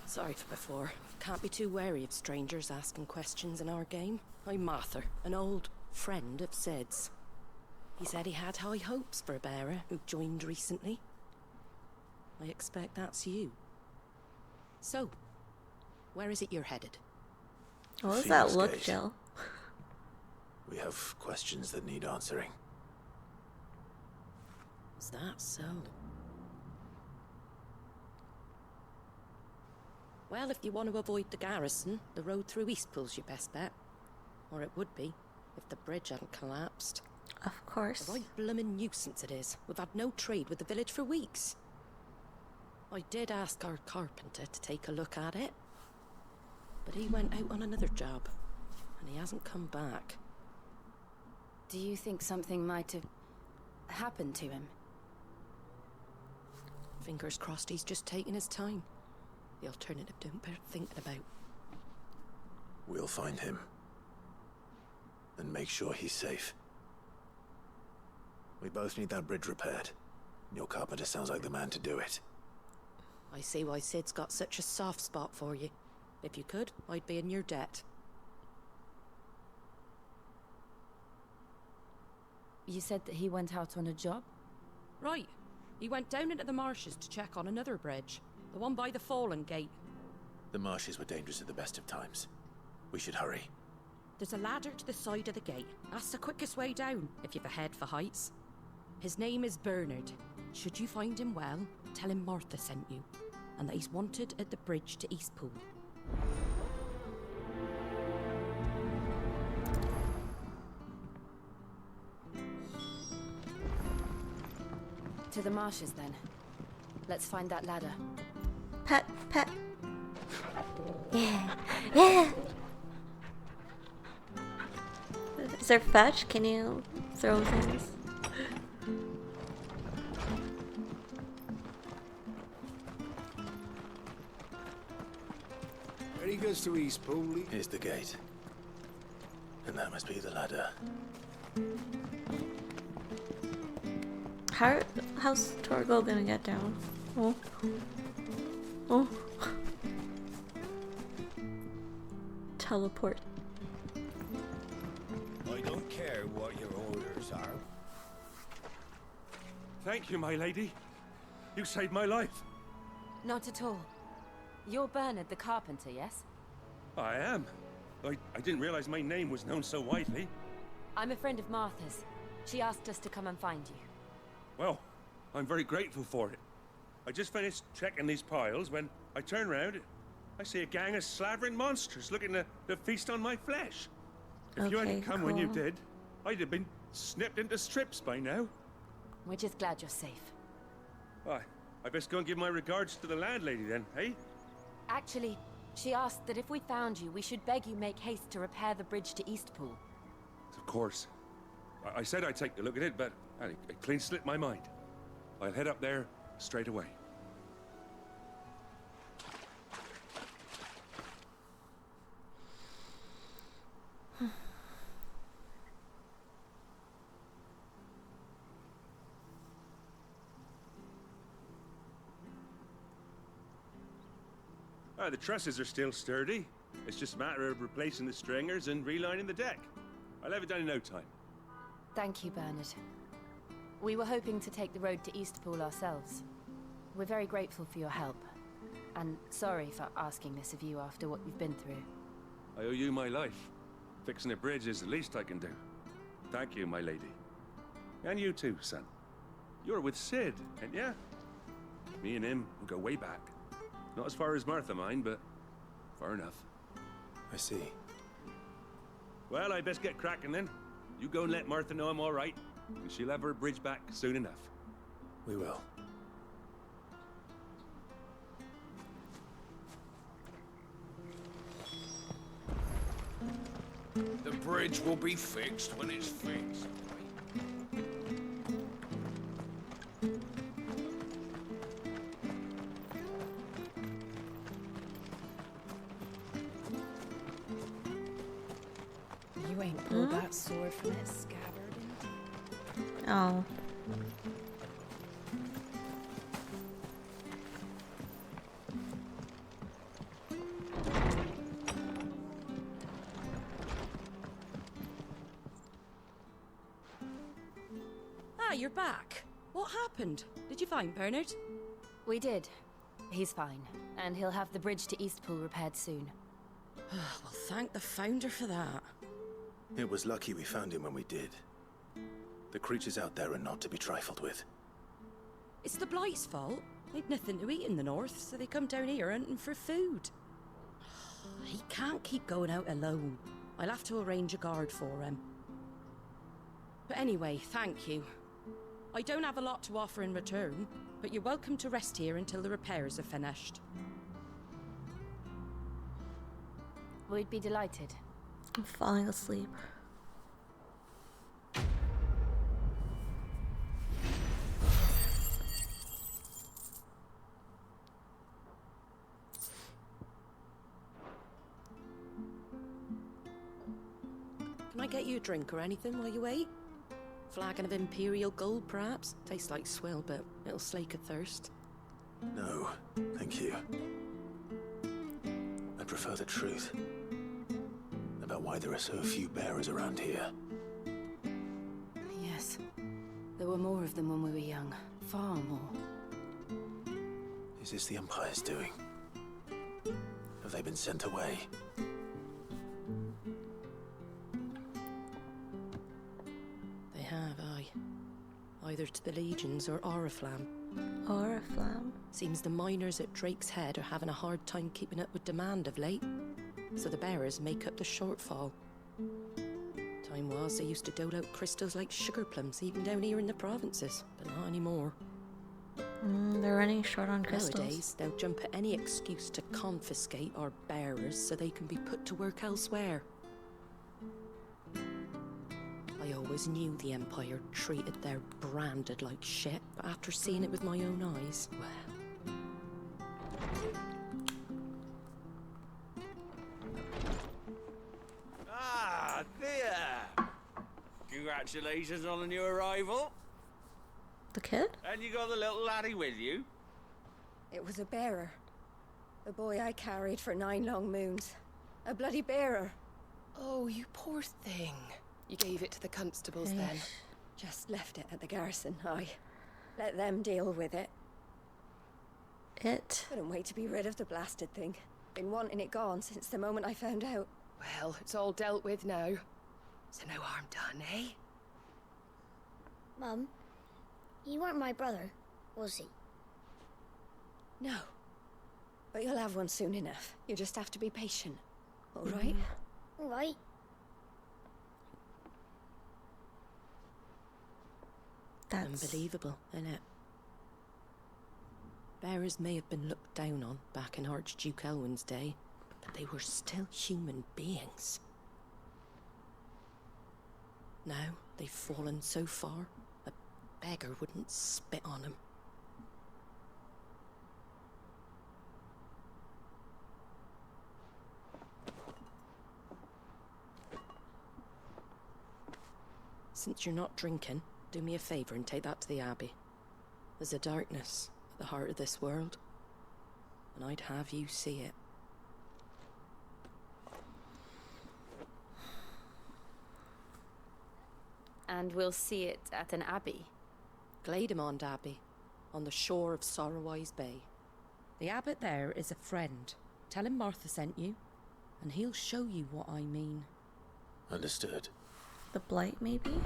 Sorry for before. Can't be too wary of strangers asking questions in our game. I'm Martha, an old friend of Cid's. He said he had high hopes for a bearer who joined recently. I expect that's you. So, where is it you're headed? What was that look, Jill? We have questions that need answering. Is that so? Well, if you want to avoid the garrison, the road through Eastpool's your best bet. Or it would be, if the bridge hadn't collapsed. Of course. A right bloomin' nuisance it is. We've had no trade with the village for weeks. I did ask our carpenter to take a look at it. But he went out on another job, and he hasn't come back. Do you think something might have happened to him? Fingers crossed he's just taking his time. The alternative don't bear thinking about. We'll find him. And make sure he's safe. We both need that bridge repaired. Your carpenter sounds like the man to do it. I see why Cid's got such a soft spot for you. If you could, I'd be in your debt. You said that he went out on a job? Right. He went down into the marshes to check on another bridge. The one by the Fallen Gate. The marshes were dangerous at the best of times. We should hurry. There's a ladder to the side of the gate. That's the quickest way down, if you've a head for heights. His name is Bernard. Should you find him well, tell him Martha sent you, and that he's wanted at the bridge to Eastpool. To the marshes, then. Let's find that ladder. Pet, pet. Yeah, yeah. Is there fetch? Can you throw things? Ready goes to Eastpool. Here's the gate. And that must be the ladder. How's Torgo gonna get down? Oh. Oh. Teleport. I don't care what your orders are. Thank you, my lady. You saved my life. Not at all. You're Bernard the carpenter, yes? I am. I didn't realize my name was known so widely. I'm a friend of Martha's. She asked us to come and find you. Well, I'm very grateful for it. I just finished checking these piles when I turn round. I see a gang of slavering monsters looking to feast on my flesh. If you hadn't come when you did, I'd have been snipped into strips by now. We're just glad you're safe. Why, I best go and give my regards to the landlady then, hey? Actually, she asked that if we found you, we should beg you make haste to repair the bridge to Eastpool. Of course. I said I'd take a look at it, but it clean slipped my mind. I'll head up there straight away. The trusses are still sturdy. It's just a matter of replacing the stringers and relining the deck. I'll have it done in no time. Thank you, Bernard. We were hoping to take the road to Eastpool ourselves. We're very grateful for your help. And sorry for asking this of you after what you've been through. I owe you my life. Fixing a bridge is the least I can do. Thank you, my lady. And you too, son. You're with Cid, ain't ya? Me and him will go way back. Not as far as Martha, mind, but far enough. I see. Well, I best get cracking then. You go and let Martha know I'm all right, and she'll have her bridge back soon enough. We will. The bridge will be fixed when it's fixed. You ain't pulled that sword from its scabbard. Oh. Ah, you're back. What happened? Did you find Bernard? We did. He's fine, and he'll have the bridge to Eastpool repaired soon. Well, thank the Founder for that. It was lucky we found him when we did. The creatures out there are not to be trifled with. It's the Blight's fault. They'd nothing to eat in the north, so they come down here hunting for food. He can't keep going out alone. I'll have to arrange a guard for him. But anyway, thank you. I don't have a lot to offer in return, but you're welcome to rest here until the repairs are finished. We'd be delighted. I'm falling asleep. Can I get you a drink or anything while you wait? Flagon of Imperial Gold, perhaps? Tastes like swill, but it'll slake a thirst. No, thank you. I prefer the truth. About why there are so few bearers around here. Yes. There were more of them when we were young. Far more. Is this the Empire's doing? Have they been sent away? They have, aye. Either to the Legions or Oriflamme. Oriflamme? Seems the miners at Drake's Head are having a hard time keeping up with demand of late. So the bearers make up the shortfall. Time was they used to dole out crystals like sugar plums, even down here in the provinces, but not anymore. They're running short on crystals. Nowadays, they'll jump at any excuse to confiscate our bearers so they can be put to work elsewhere. I always knew the Empire treated their branded like shit, but after seeing it with my own eyes, well... Ah, there! Congratulations on the new arrival. The kid? And you got the little laddie with you? It was a bearer. The boy I carried for 9 long moons. A bloody bearer. Oh, you poor thing. You gave it to the constables then? Just left it at the garrison, I let them deal with it. Couldn't wait to be rid of the blasted thing. Been wanting it gone since the moment I found out. Well, it's all dealt with now. So no harm done, eh? Mum, he weren't my brother, was he? No. But you'll have one soon enough. You just have to be patient. All right? All right. That's unbelievable, innit? Bearers may have been looked down on back in Archduke Elwin's day, but they were still human beings. Now they've fallen so far, a beggar wouldn't spit on them. Since you're not drinking, do me a favour and take that to the Abbey. There's a darkness at the heart of this world, and I'd have you see it. And we'll see it at an abbey. Glademond Abbey, on the shore of Sorrowwise Bay. The abbot there is a friend. Tell him Martha sent you, and he'll show you what I mean. Understood. The blight, maybe?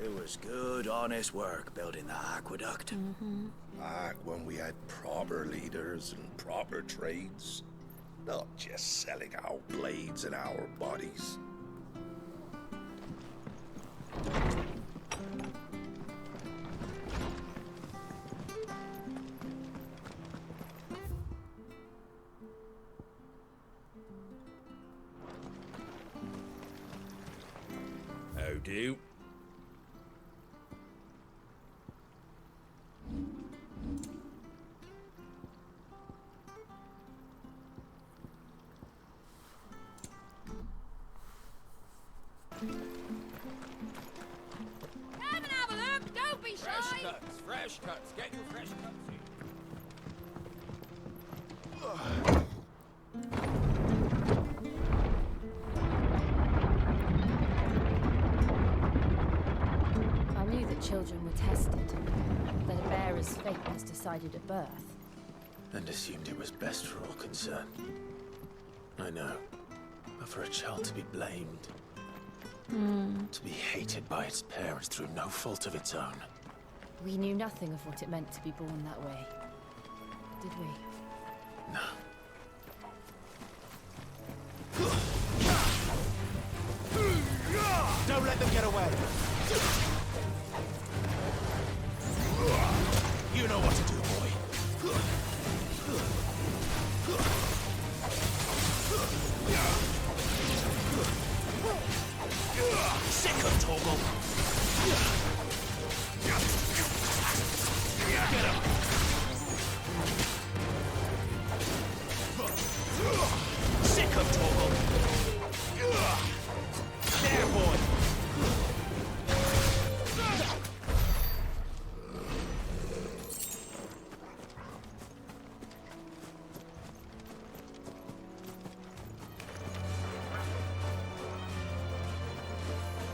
It was good, honest work building the aqueduct. Back when we had proper leaders and proper trades. Not just selling our blades and our bodies. How do? Come and have a look, don't be shy! Fresh cuts. Get your fresh cuts in. I knew that children were tested, that a bearer's fate was decided at birth. And assumed it was best for all concerned. I know. But for a child to be blamed, to be hated by its parents through no fault of its own. We knew nothing of what it meant to be born that way, did we? No. Don't let them get away! You know what to do, boy. Sick of Torgal! Get him! Sick of Torgal! There, boy!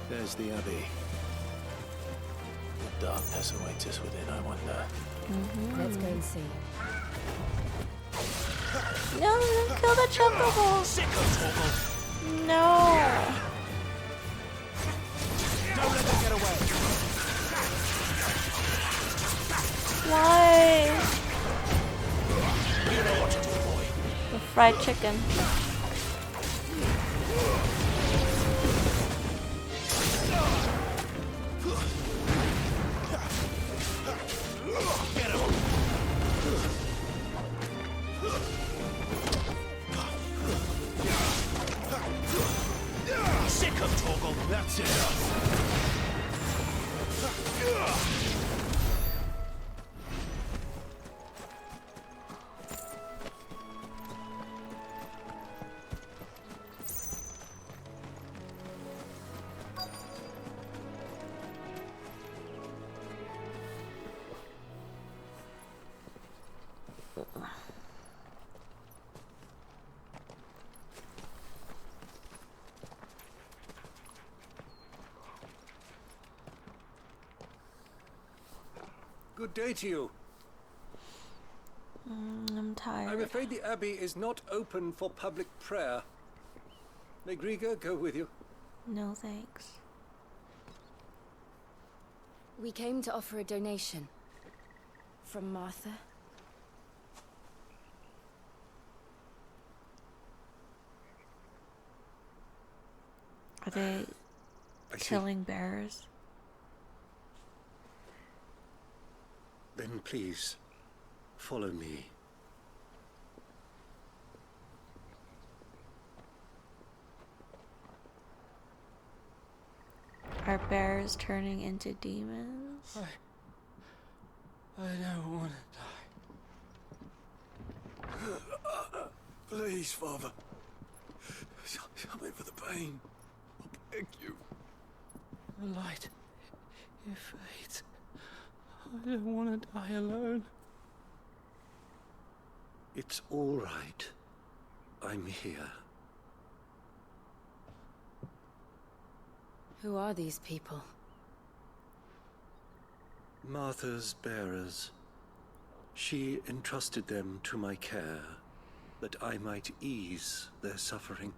There's the Abbey. What darkness awaits us within, I wonder. Let's go and see. No, don't kill the chocobo! Sick of Torgal! No! Don't let them get away! Why? You know what to do, boy. The fried chicken. Get him! Sick of Torgal! That's it! Good day to you. I'm tired. I'm afraid the Abbey is not open for public prayer. May Griga go with you? No thanks. We came to offer a donation. From Martha. Are they killing bears? Then please, follow me. Are bears turning into demons? I don't want to die. Please, Father. Something for the pain. I beg you. The light, it fades. I don't want to die alone. It's all right. I'm here. Who are these people? Martha's bearers. She entrusted them to my care, that I might ease their suffering.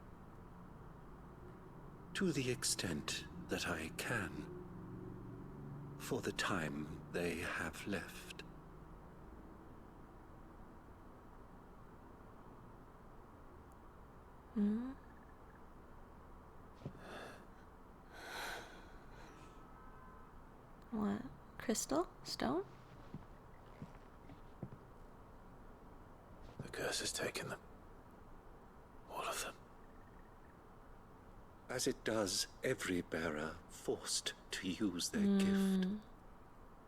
To the extent that I can, for the time they have left. Hmm? What? Crystal? Stone? The curse has taken them. All of them. As it does every bearer forced to use their gift.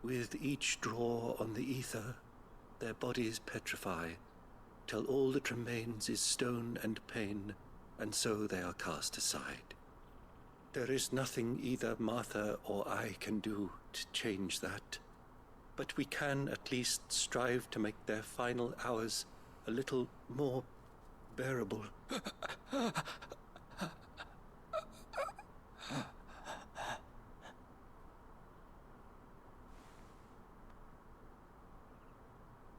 With each draw on the ether, their bodies petrify, till all that remains is stone and pain, and so they are cast aside. There is nothing either Martha or I can do to change that, but we can at least strive to make their final hours a little more bearable.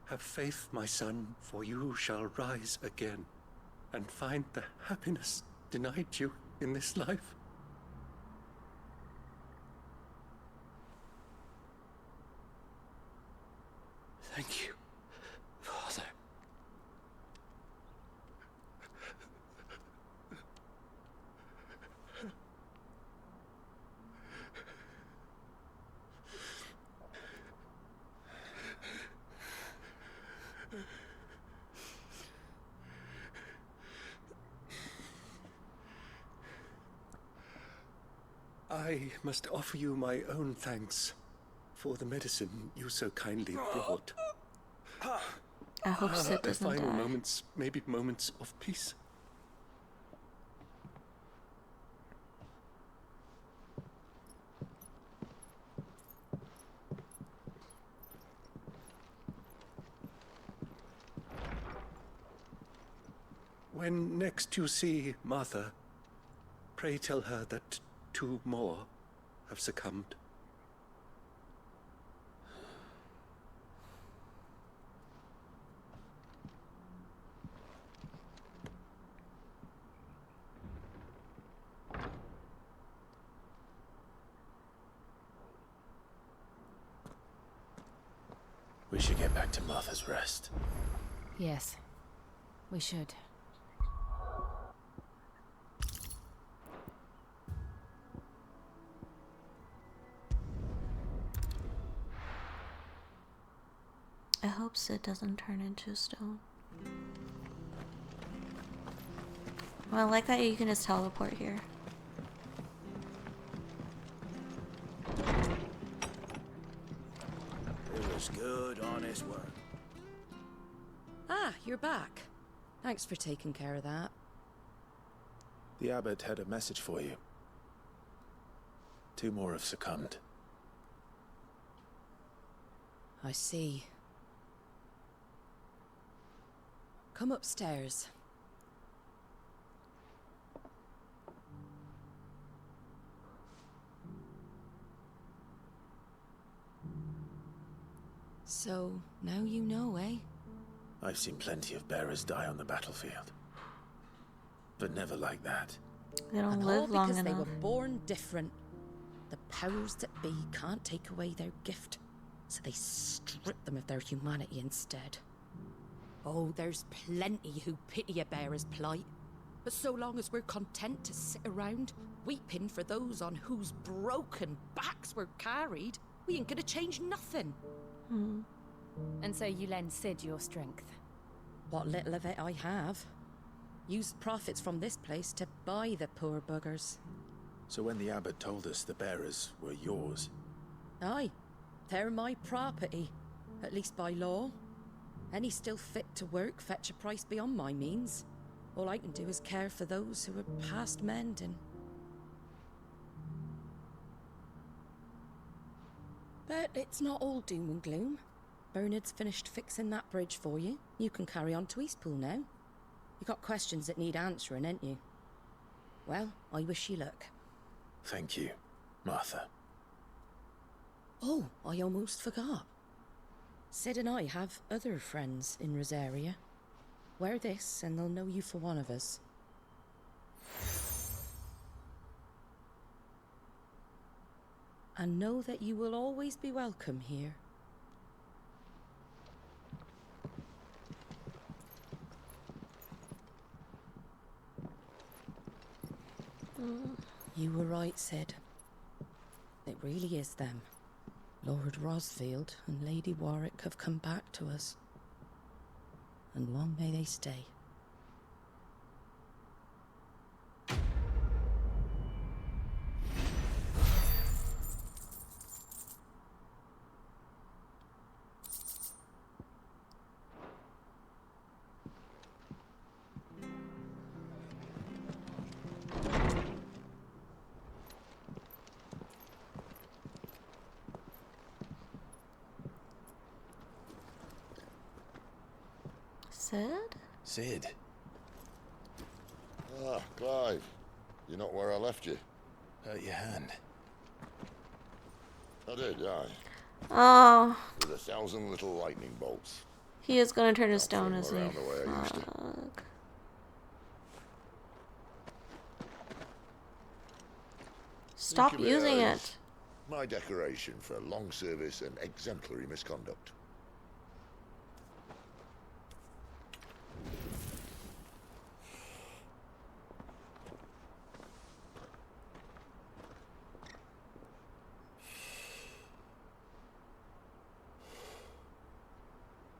Have faith, my son, for you shall rise again and find the happiness denied you in this life. Thank you, Father. I must offer you my own thanks for the medicine you so kindly brought. I hope Cid Their doesn't final die. moments may be moments of peace. When next you see Martha, pray tell her that 2 more have succumbed. We should get back to Martha's Rest. Yes, we should. I hope Cid doesn't turn into stone. Well, I like that you can just teleport here. It was good, honest work. Ah, you're back. Thanks for taking care of that. The abbot had a message for you. 2 more have succumbed. I see. Come upstairs. So, now you know, eh? I've seen plenty of bearers die on the battlefield. But never like that. They don't And live all long because they enough. were born different. The powers that be can't take away their gift, so they strip them of their humanity instead. Oh, there's plenty who pity a bearer's plight. But so long as we're content to sit around, weeping for those on whose broken backs we're carried, we ain't gonna change nothing. And so you lend Cid your strength? What little of it I have. Use the profits from this place to buy the poor buggers. So when the abbot told us the bearers were yours... Aye, they're my property, at least by law. Any still fit to work fetch a price beyond my means. All I can do is care for those who are past mending. But it's not all doom and gloom. Bernard's finished fixing that bridge for you. You can carry on to Eastpool now. You got questions that need answering, ain't you? Well, I wish you luck. Thank you. Martha. Oh, I almost forgot. Cid and I have other friends in Rosaria. Wear this and they'll know you for one of us. And know that you will always be welcome here. You were right, Cid. It really is them. Lord Rosfield and Lady Warwick have come back to us. And long may they stay. Cid? Cid. Ah, Clive. You're not where I left you. Hurt your hand. I did, aye. Oh. With 1,000 little lightning bolts. He is gonna turn to stone, Fling isn't he? around the way I used to. Fuck. Stop Think of using as it. My decoration for long service and exemplary misconduct.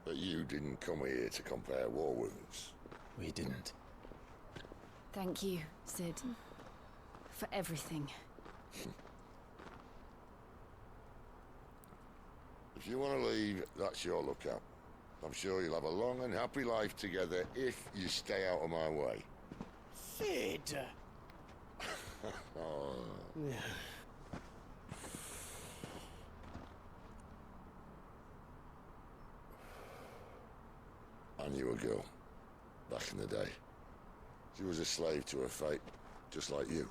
But you didn't come here to compare war wounds. We didn't. Thank you, Cid. For everything. If you want to leave, that's your lookout. I'm sure you'll have a long and happy life together if you stay out of my way. Cid! Oh. I knew a girl, back in the day. She was a slave to her fate, just like you.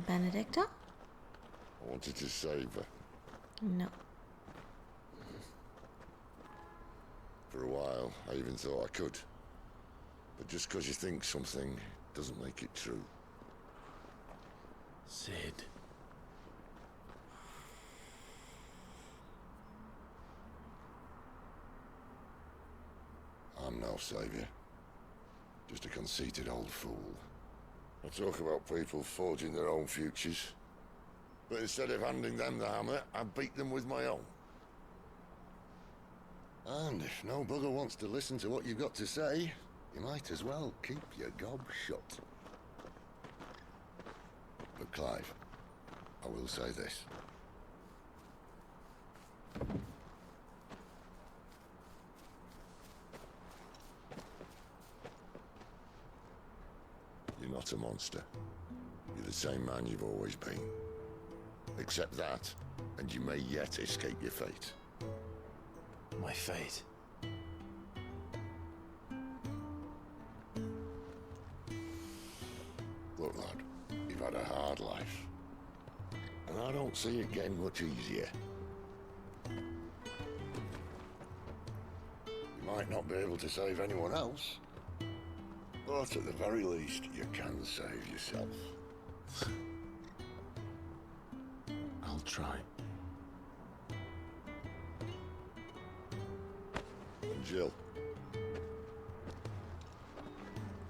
Benedicta? I wanted to save her. No. For a while, I even thought I could. But just because you think something doesn't make it true. Cid. I'm no savior. Just a conceited old fool. I talk about people forging their own futures. But instead of handing them the hammer, I beat them with my own. And if no bugger wants to listen to what you've got to say, you might as well keep your gob shut. But Clive, I will say this. You're not a monster. You're the same man you've always been. Accept that, and you may yet escape your fate. My fate? Look, lad, you've had a hard life. And I don't see it getting much easier. You might not be able to save anyone else, but at the very least, you can save yourself. I'll try. And Jill.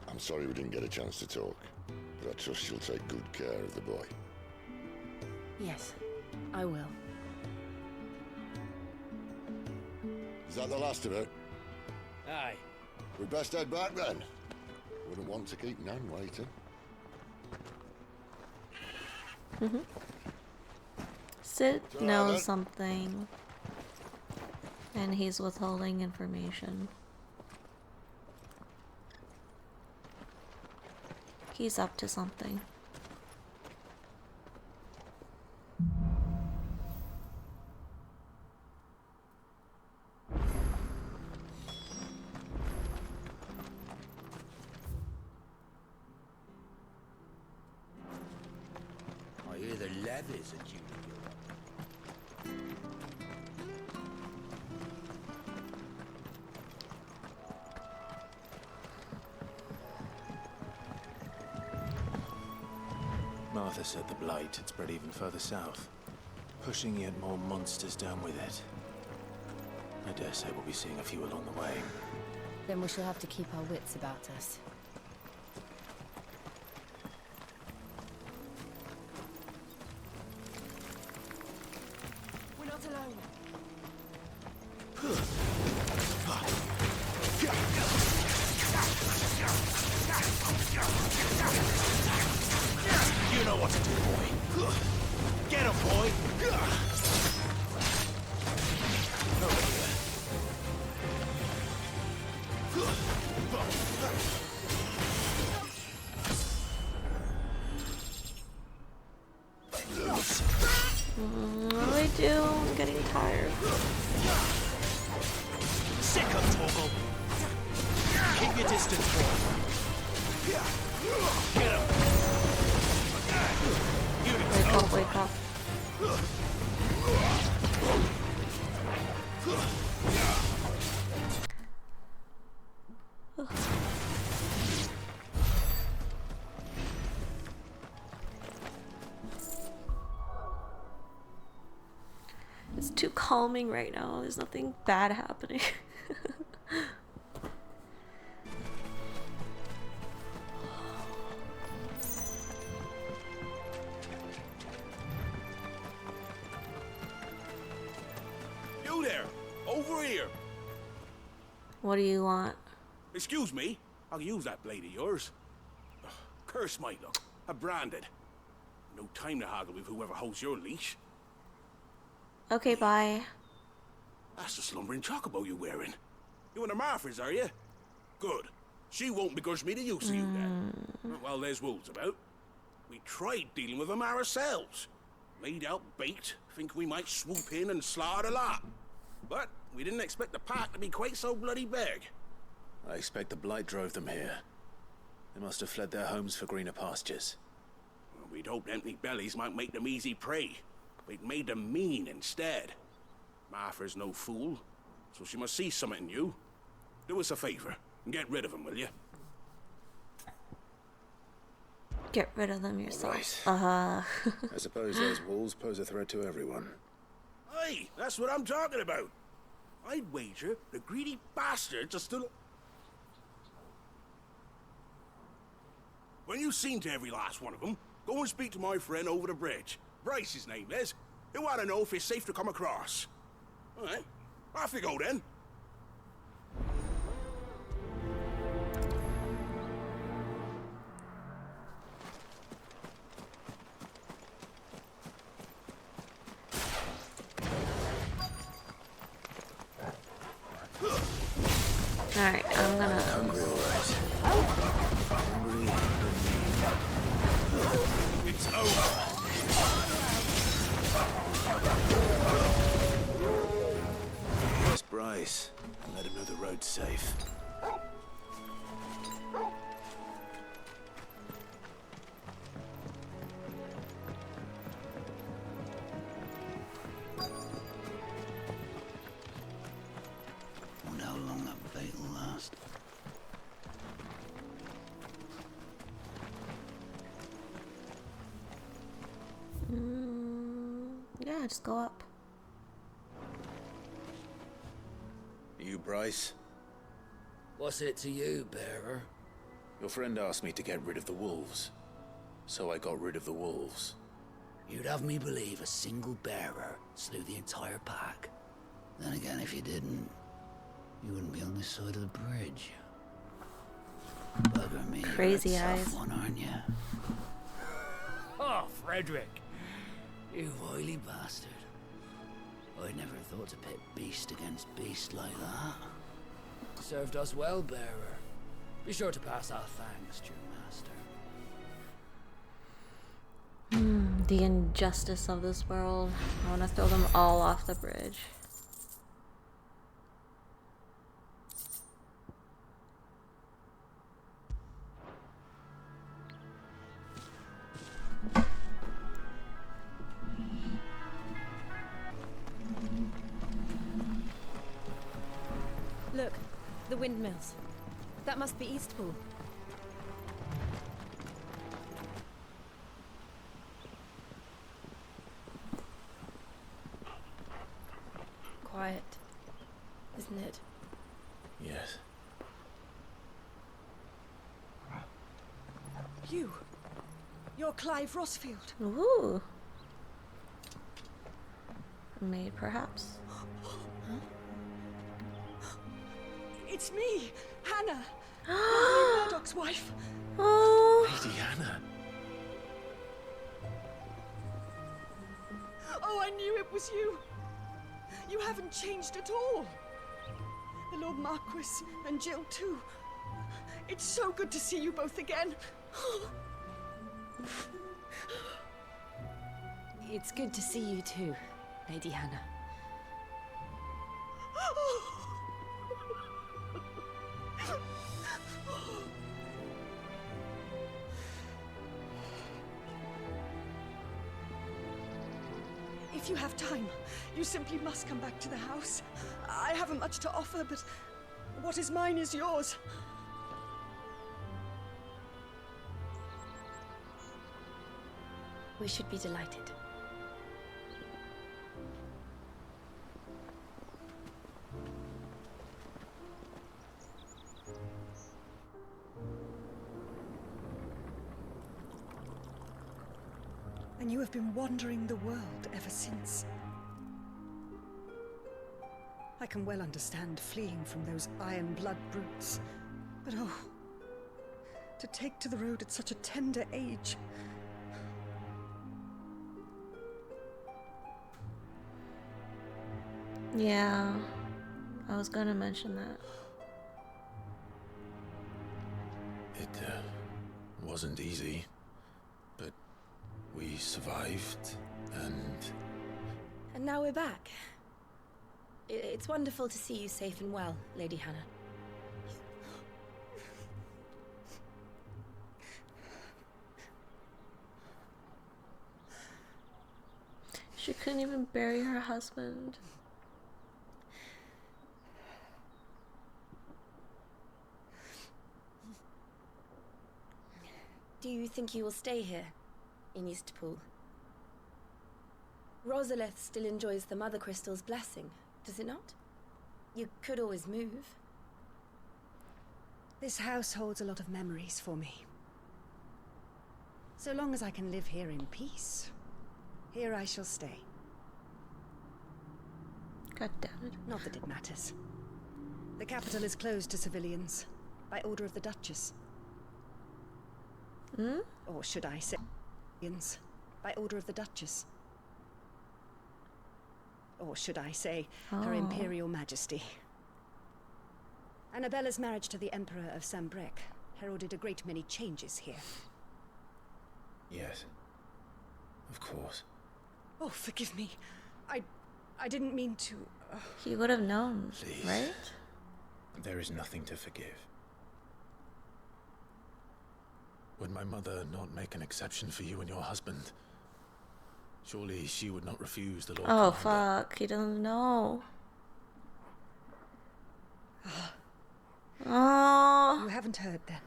I'm sorry we didn't get a chance to talk, but I trust you'll take good care of the boy. Yes, I will. Is that the last of it? Aye. We'd best head back then. Wouldn't want to keep Nan waiting. Cid knows something. And he's withholding information. He's up to something. feathers at you. Martha said the blight had spread even further south, pushing yet more monsters down with it. I dare say we'll be seeing a few along the way. Then we shall have to keep our wits about us. We're not alone. You know what to do, boy. Get him, boy. Over here. What do I do? I'm getting tired. Sick of Torgal. Keep your distance, boy. Get him. Wake up, wake up. It's too calming right now. There's nothing bad happening. You there. Over here. What do you want? Excuse me. I'll use that blade of yours. Ugh, curse my luck. I'm branded. No time to haggle with whoever holds your leash. Okay, bye. That's the slumbering chocobo you're wearing. You and the Marthas, are you? Good. She won't begrudge me the use of you then. Well, there's wolves about. We tried dealing with them ourselves. Laid out bait, think we might swoop in and slaughter the lot. But we didn't expect the pack to be quite so bloody big. I expect the blight drove them here. They must have fled their homes for greener pastures. Well, we'd hoped empty bellies might make them easy prey. We'd made them mean instead. Martha's no fool, so she must see something in you. Do us a favor and get rid of them, will you? Get rid of them yourself. I suppose those wolves pose a threat to everyone. Hey, that's what I'm talking about. I'd wager the greedy bastards are still... When you've seen to every last one of them, go and speak to my friend over the bridge. Bryce, his name is. He'll want to know if it's safe to come across. All right, off you go then. Alright, I'm gonna... Hungry, alright. Hungry. It's over. Where's Bryce? Let him know the road's safe. Wonder how long that bait will last. Yeah, just go up. You Bryce? What's it to you, bearer? Your friend asked me to get rid of the wolves. So I got rid of the wolves. You'd have me believe a single bearer slew the entire pack. Then again, if you didn't, you wouldn't be on this side of the bridge. Bugger me, Crazy you're a eyes. tough one, aren't you? Oh, Frederick. You wily bastard. I'd never thought to pit beast against beast like that. Served us well, bearer. Be sure to pass our thanks to your master. The injustice of this world. I want to throw them all off the bridge. windmills. That must be Eastpool. Quiet, isn't it? Yes. You're Clive Rossfield. Ooh. Maid, perhaps? It's me, Hanna. Rodney Murdoch's wife. Oh. Lady Hanna. Oh, I knew it was you. You haven't changed at all. The Lord Marquis and Jill too. It's so good to see you both again. It's good to see you too, Lady Hanna. If you have time, you simply must come back to the house. I haven't much to offer, but what is mine is yours. We should be delighted. And you have been wandering the world ever since. I can well understand fleeing from those iron blood brutes. But oh, to take to the road at such a tender age. Yeah, I was gonna mention that. It wasn't easy, but we survived, and now we're back. It's wonderful to see you safe and well, Lady Hanna. She couldn't even bury her husband. Do you think you will stay here, in Eastpool? Rosalith still enjoys the Mother Crystal's blessing, does it not? You could always move. This house holds a lot of memories for me. So long as I can live here in peace, here I shall stay. God damn it. Not that it matters. The capital is closed to civilians, by order of the Duchess. Hmm? Or should I say, civilians, by order of the Duchess. Or should I say, Her Imperial Majesty. Annabella's marriage to the Emperor of Sambrec heralded a great many changes here. yes, of course. Oh, forgive me. I didn't mean to... He would have known, Please. right? There is nothing to forgive. Would my mother not make an exception for you and your husband? Surely she would not refuse the Lord Oh, Commander. fuck. He doesn't know. Oh. You haven't heard then.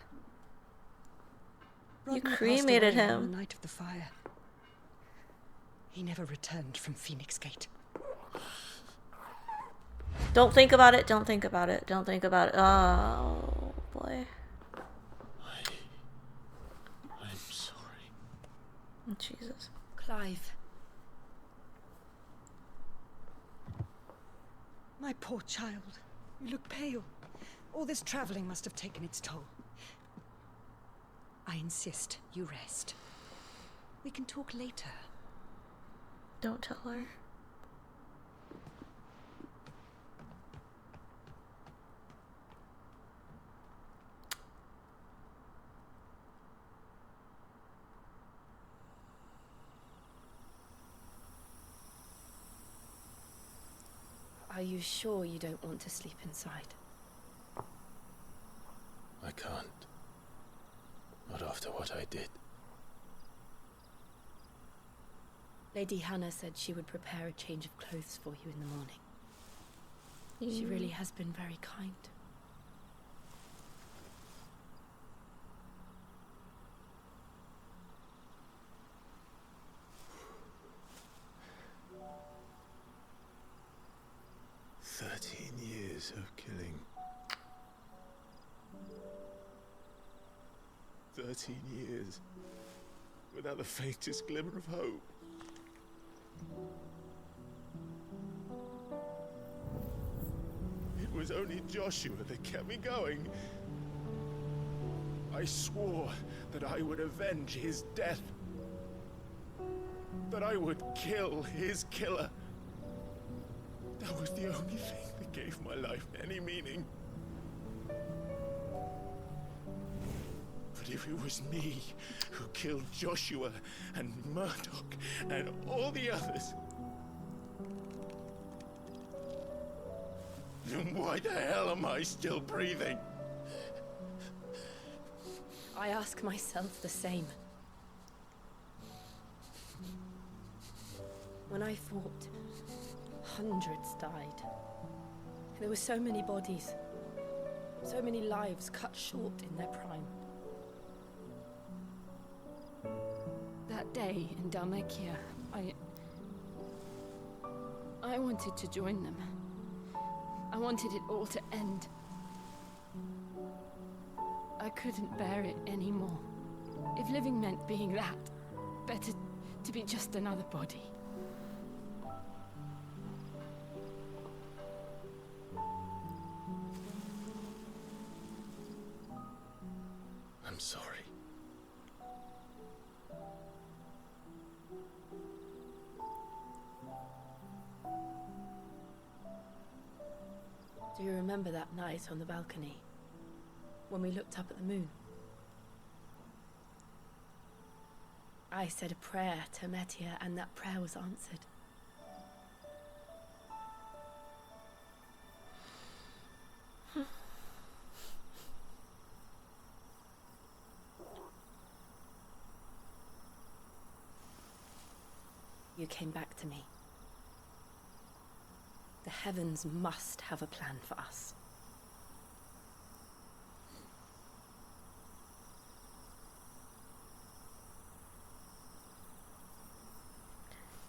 You Rodney cremated passed away on him. the night of the fire. He never returned from Phoenix Gate. Don't think about it. Don't think about it. Don't think about it. Oh, boy. I'm sorry. Oh, Jesus. Clive. My poor child. You look pale. All this traveling must have taken its toll. I insist you rest. We can talk later. Don't tell her. Are you sure you don't want to sleep inside? I can't. Not after what I did. Lady Hanna said she would prepare a change of clothes for you in the morning. She really has been very kind. killing. 13 years without the faintest glimmer of hope. It was only Joshua that kept me going. I swore that I would avenge his death. That I would kill his killer. That was the only thing that gave my life any meaning. But if it was me who killed Joshua and Murdoch and all the others, then why the hell am I still breathing? I ask myself the same. When I fought, hundreds died. There were so many bodies, so many lives cut short in their prime. That day in Dalmacia, I wanted to join them. I wanted it all to end. I couldn't bear it anymore. If living meant being that, better to be just another body. I'm sorry. Do you remember that night on the balcony? When we looked up at the moon? I said a prayer to Metia, and that prayer was answered. You came back to me. The heavens must have a plan for us.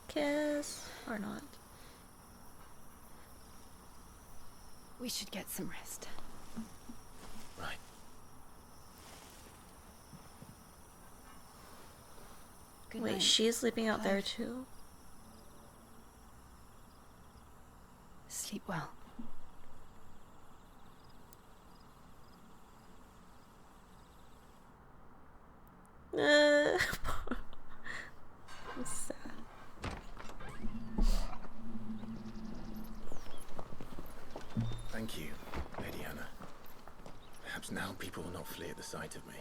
Kiss or not? We should get some rest. Right. Good Wait, night, she's sleeping out there Clive. too? Sleep well. I'm sad. Thank you, Lady Hanna. Perhaps now people will not flee at the sight of me.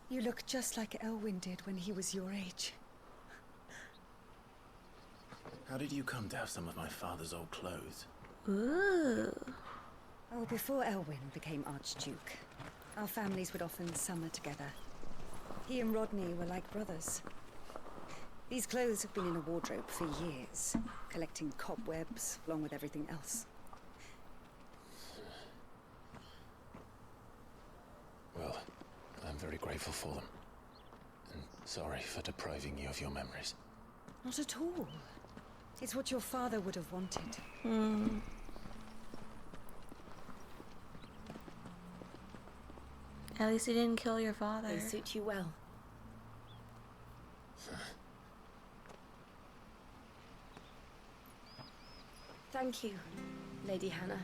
You look just like Elwyn did when he was your age. How did you come to have some of my father's old clothes? Ooh. Oh, before Elwyn became Archduke, our families would often summer together. He and Rodney were like brothers. These clothes have been in a wardrobe for years, collecting cobwebs along with everything else. Well, I'm very grateful for them. And sorry for depriving you of your memories. Not at all. It's what your father would have wanted. At least he didn't kill your father. They suit you well. Thank you, Lady Hanna.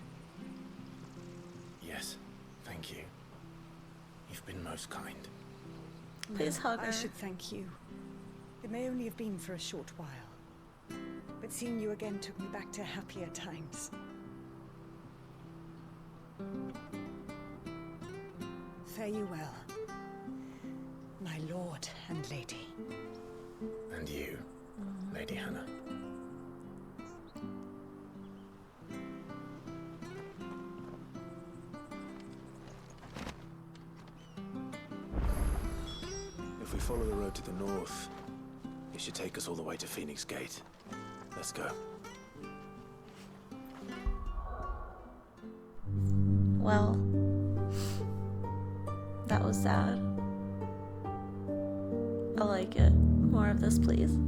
Yes, thank you. You've been most kind. Please hug her. I should thank you. It may only have been for a short while, but seeing you again took me back to happier times. Fare you well, my lord and lady. And you, Lady Hanna. If we follow the road to the north, it should take us all the way to Phoenix Gate. Let's go. Well, that was sad. I like it. More of this, please.